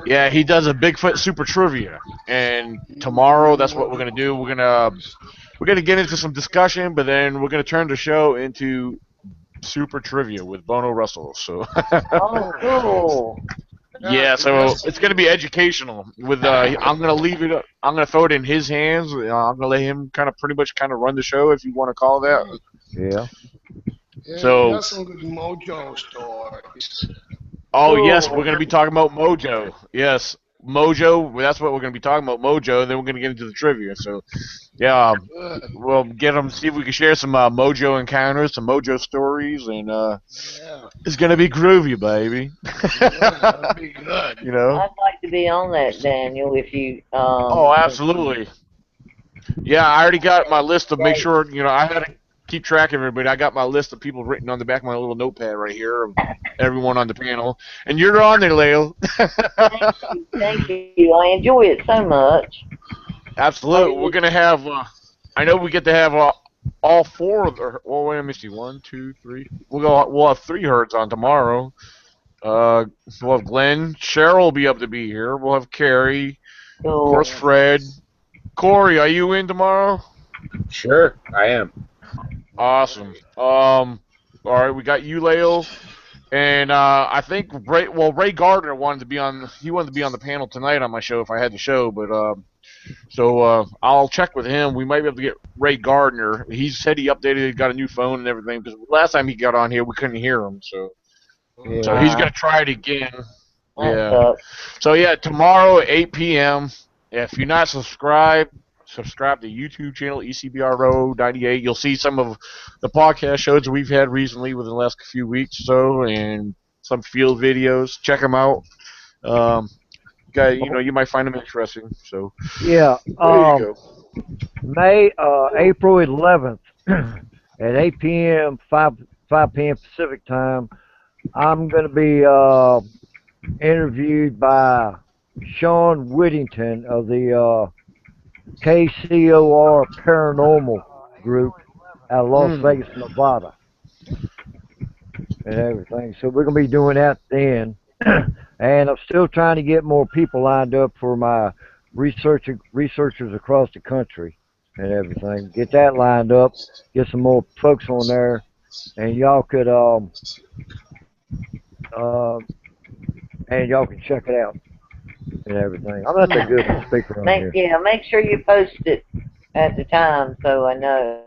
Yeah, he Mojo. does a Bigfoot Super Trivia. And tomorrow, that's what we're gonna do. We're gonna get into some discussion, but then we're gonna turn the show into Super Trivia with Bono Russell. So Oh, cool. Yeah, yeah, so it's gonna interesting. be educational. I'm gonna leave it. I'm gonna throw it in his hands. I'm gonna let him kind of pretty much kind of run the show, if you want to call it that. Yeah. Yeah, you So, got some good mojo stories. oh yes, we're Cool. gonna be talking about Mojo. Yes, Mojo. That's what we're gonna be talking about, Mojo. And then we're gonna get into the trivia. So, yeah, Good. we'll get them. See if we can share some Mojo encounters, some Mojo stories, and Yeah. it's gonna be groovy, baby. Yeah, that'd be good. you know. I'd like to be on that, Daniel, if you Oh, can. absolutely. Yeah, I already got my list of make Great. sure, I had to keep track of everybody. I got my list of people written on the back of my little notepad right here of everyone on the panel. And you're on there, Leo. Thank you. Thank you. I enjoy it so much. I Absolutely. We're really. going to have, I know we get to have all four of the, well, wait, let me see. One, two, three. We'll have three herds on tomorrow. Uh, we'll have Glenn. Cheryl will be up to be here. We'll have Carrie. Of course, Cool. Fred. Corey, are you in tomorrow? Sure, I am. Awesome. All right, we got you, Leo, and I think Ray Gardner wanted to be on. He wanted to be on the panel tonight on my show if I had the show, but I'll check with him. We might be able to get Ray Gardner. He said he updated, he got a new phone and everything because last time he got on here we couldn't hear him. So Yeah. he's gonna try it again. That Yeah. sucks. So yeah, tomorrow at 8 p.m. If you're not subscribed, subscribe to YouTube channel ECBRO 98. You'll see some of the podcast shows we've had recently within the last few weeks or so, and some field videos. Check them out. Um, you might find them interesting. So Yeah. there you go. April 11th at 8 p.m. 5 p.m. Pacific time. I'm going to be interviewed by Sean Whittington of the KCOR Paranormal Group out of Las Mm. Vegas, Nevada, and everything. So we're gonna be doing that then, and I'm still trying to get more people lined up for my researchers across the country and everything. Get that lined up. Get some more folks on there, and uh, y'all can check it out and everything. I'm not that good of a speaker on here. Make sure you post it at the time so I know.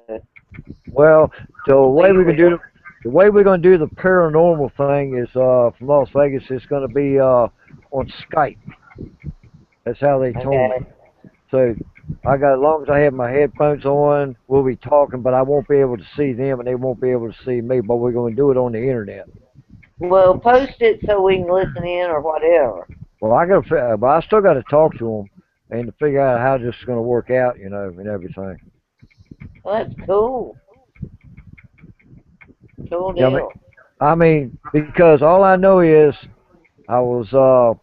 Well, the So way you we can do will. the way we're going to do the paranormal thing is from Las Vegas. It's going to be on Skype. That's how they told me. Okay. So I got as long as I have my headphones on, we'll be talking, but I won't be able to see them, and they won't be able to see me. But we're going to do it on the internet. Well, post it so we can listen in or whatever. Well, but I still got to talk to them and to figure out how this is going to work out, and everything. Well, that's cool. Cool Yeah, deal. I mean, because all I know is I was a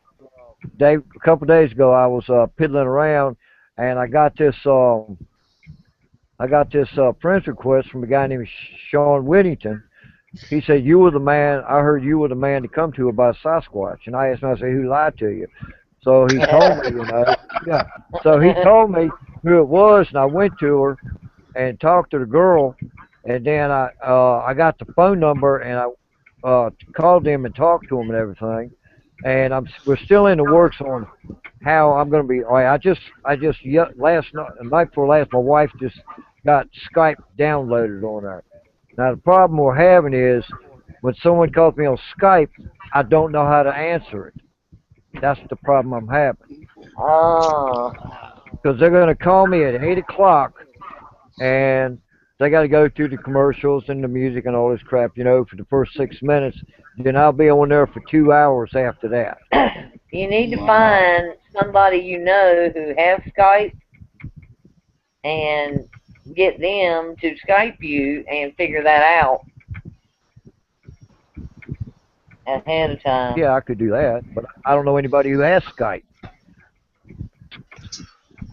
couple days ago I was piddling around and I got this friend's request from a guy named Sean Whittington, He said, "You were the man. I heard you were the man to come to about Sasquatch." And I asked him, I said, "Who lied to you?" So he told me, yeah. So he told me who it was, and I went to her and talked to the girl, and then I got the phone number and I called them and talked to them and everything, and we're still in the works on how I'm going to be. I just last night, the night before last, my wife just got Skype downloaded on her. Now the problem we're having is when someone calls me on Skype, I don't know how to answer it. That's the problem I'm having Oh. because they're going to call me at 8 o'clock and they got to go through the commercials and the music and all this crap, for the first 6 minutes. Then I'll be on there for 2 hours after that. You need to find somebody you know who has Skype and get them to Skype you and figure that out ahead of time. Yeah, I could do that, but I don't know anybody who has Skype.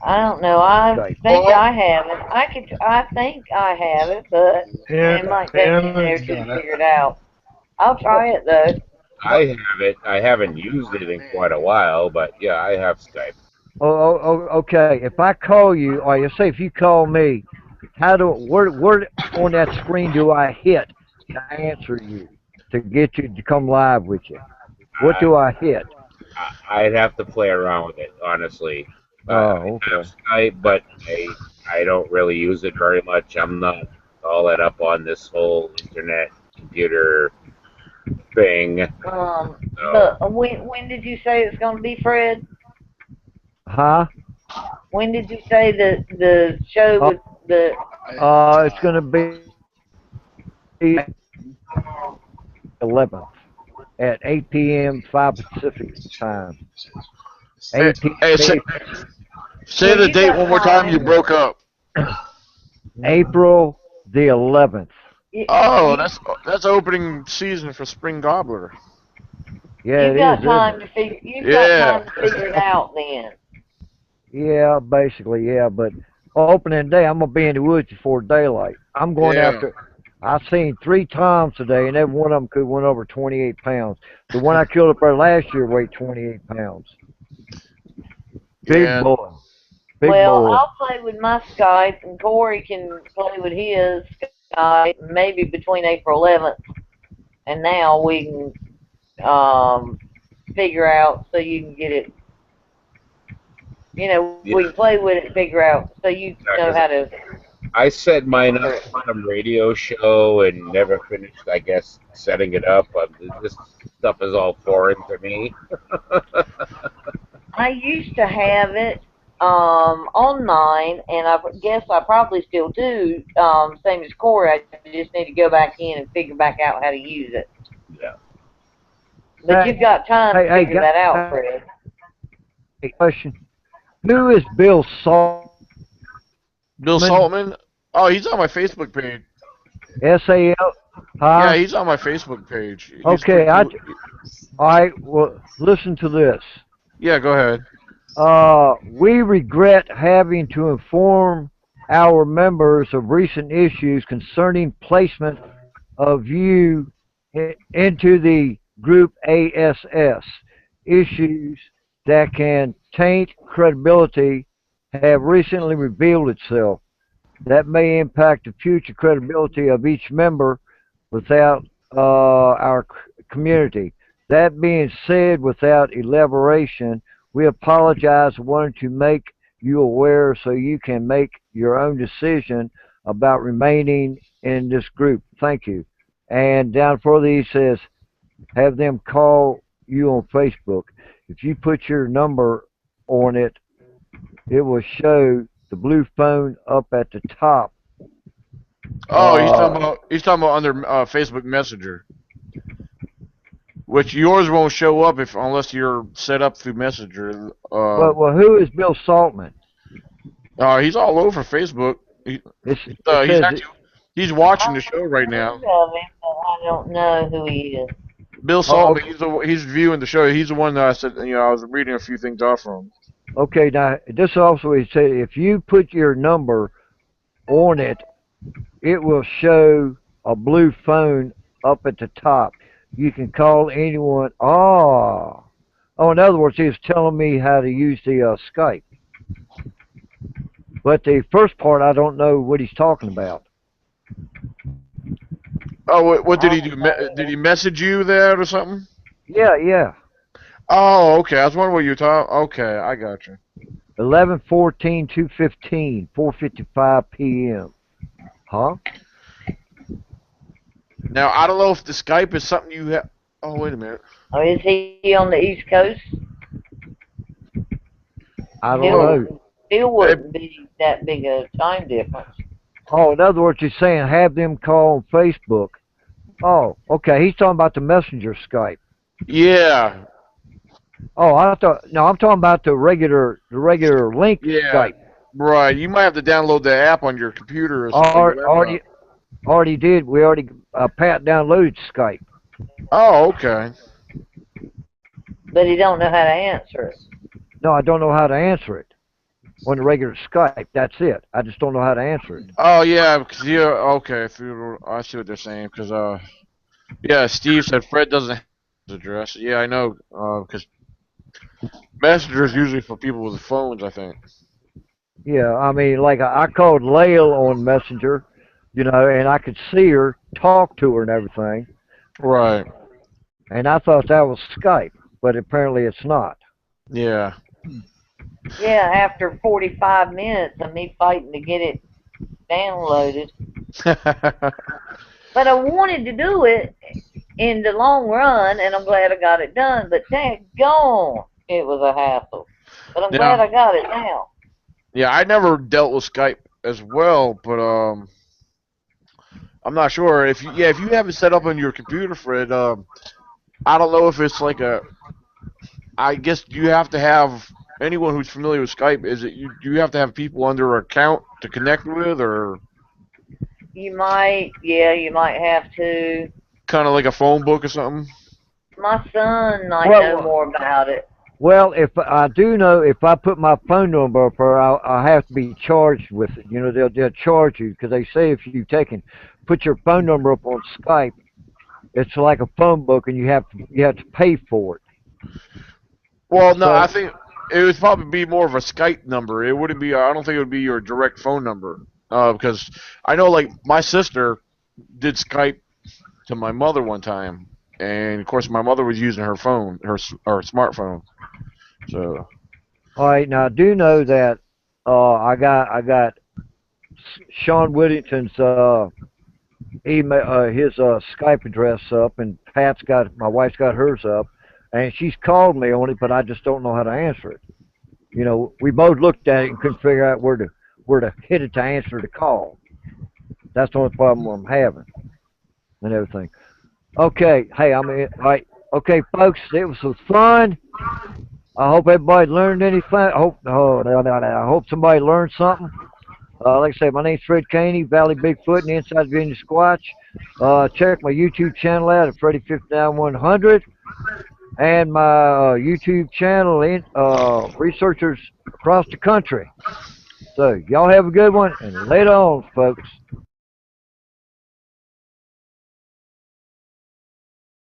I don't know. I Skype. think I have it. I think I have it, but it might take me a day or two to figure it out. I'll try it though. I have it. I haven't used it in quite a while, but yeah, I have Skype. Okay. If I call you, or you say if you call me, where on that screen do I hit to answer you to get you to come live with you? What do I hit? I'd have to play around with it, honestly. I Oh, have okay. Skype, but I don't really use it very much. I'm not all that up on this whole internet computer thing. So But when did you say it's going to be, Fred? Huh? When did you say the show Uh, with the? it's going to be 11th at 8 p.m. 5 Pacific time. Hey, 8 p. hey, say, 8, say Well, the you date got one more time. You time. broke up. April the 11th. Oh, You that's opening season for Spring Gobbler. Yeah, you it is, got isn't time it? to figure. You've got Yeah. time to figure it out then. Yeah, basically, yeah. But opening day, I'm gonna be in the woods before daylight. I'm going Yeah. after. I seen 3 toms today, and every one of them could went over 28 pounds. The one I killed up there last year weighed 28 pounds. Big Yeah. boy, big Well, boy. I'll play with my Skype, and Corey can play with his Skype. Maybe between April 11th and now, we can figure out so you can get it. yeah, We can play with it, and figure out so you know because how to I set mine up answer it. for some radio show and never finished, I guess, setting it up. This stuff is all foreign to me. I used to have it on mine, and I guess I probably still do. Same as Corey, I just need to go back in and figure back out how to use it. Yeah. But you've got time to Hey, figure that out, Fred. question. Who is Bill Saltman? Bill Saltman. Oh, he's on my Facebook page. SAL? Yeah, Huh? he's on my Facebook page. He's pretty Okay, cool. all right. Well, listen to this. Yeah, go ahead. We regret having to inform our members of recent issues concerning placement of you into the group ASS. Issues that can taint credibility have recently revealed itself. That may impact the future credibility of each member without our community. That being said, without elaboration, we apologize and wanted to make you aware so you can make your own decision about remaining in this group. Thank you. And down further, he says, have them call you on Facebook. If you put your number on it, it will show the blue phone up at the top. Oh, Uh, he's talking about under Facebook Messenger, which yours won't show up if unless you're set up through Messenger. well, who is Bill Saltman? He's all over Facebook. It He's says actually he's watching the I've show right now. heard of him, but I don't know who he is. Bill oh, Saltman, he's viewing the show. He's the one that I said, I was reading a few things off from. okay. Now this also he said if you put your number on it, it will show a blue phone up at the top. You can call anyone. Oh, in other words, he was telling me how to use the Skype. But the first part, I don't know what he's talking about. Oh, what did he do? Did he Oh, message you that or something? Yeah, yeah. Oh, okay. I was wondering what you were talking. Okay, I got you. 11/14, 2:15, 4:55 p.m. Huh? Now I don't know if the Skype is something you have. Oh, wait a minute. oh, is he on the East Coast? I don't Still, know. still Eh, wouldn't be that big a time difference. Oh, in other words, he's saying have them call on Facebook. Oh, okay. He's talking about the messenger Skype. yeah, Oh, I thought no. I'm talking about the regular link yeah. Skype. Right. You might have to download the app on your computer or something, your Already, laptop. already did. We already Pat downloaded Skype. Oh, okay. But he don't know how to answer it. No, I don't know how to answer it on the regular Skype. That's it. I just don't know how to answer it. Oh, yeah. Because yeah. Okay. I see what they're saying. Because yeah. Steve said Fred doesn't have his address. Yeah, I know. Because Messenger is usually for people with phones, I think. Yeah, I mean, like I called Lael on Messenger, and I could see her, talk to her, and everything, Right. and I thought that was Skype, but apparently it's not. Yeah. Yeah, after 45 minutes of me fighting to get it downloaded. But I wanted to do it in the long run, and I'm glad I got it done. But gone, it was a hassle. But I'm glad Now, I got it now. yeah, I never dealt with Skype as well, but I'm not sure if you have it set up on your computer, Fred. I don't know if it's like a. I guess you have to have anyone who's familiar with Skype. Is it you? Do you have to have people under an account to connect with, or You might have to. kind of like a phone book or something? My son might know Well, more about it. well, if I do know, if I put my phone number up there, I'll have to be charged with it. They'll charge you because they say if you put your phone number up on Skype, it's like a phone book, and you have to pay for it. Well, no, I So, think it would probably be more of a Skype number. It wouldn't be. I don't think it would be your direct phone number. Because I know, like my sister did Skype to my mother one time, and of course my mother was using her phone, her smartphone. So all right, now I do know that I got Sean Whittington's email, his Skype address up, and my wife's got hers up, and she's called me on it, but I just don't know how to answer it. We both looked at it and couldn't figure out where to hit it to answer the call. That's the only problem I'm having and everything. Okay, hey, I'm in. All right, okay, folks, it was fun. I hope everybody learned anything. I hope somebody learned something. Like I say, my name's Fred Caney, Valley Bigfoot, and the Inside Virginia Squatch. Check my YouTube channel out at Freddy59100, and my YouTube channel in researchers across the country. So y'all have a good one, and later on, folks.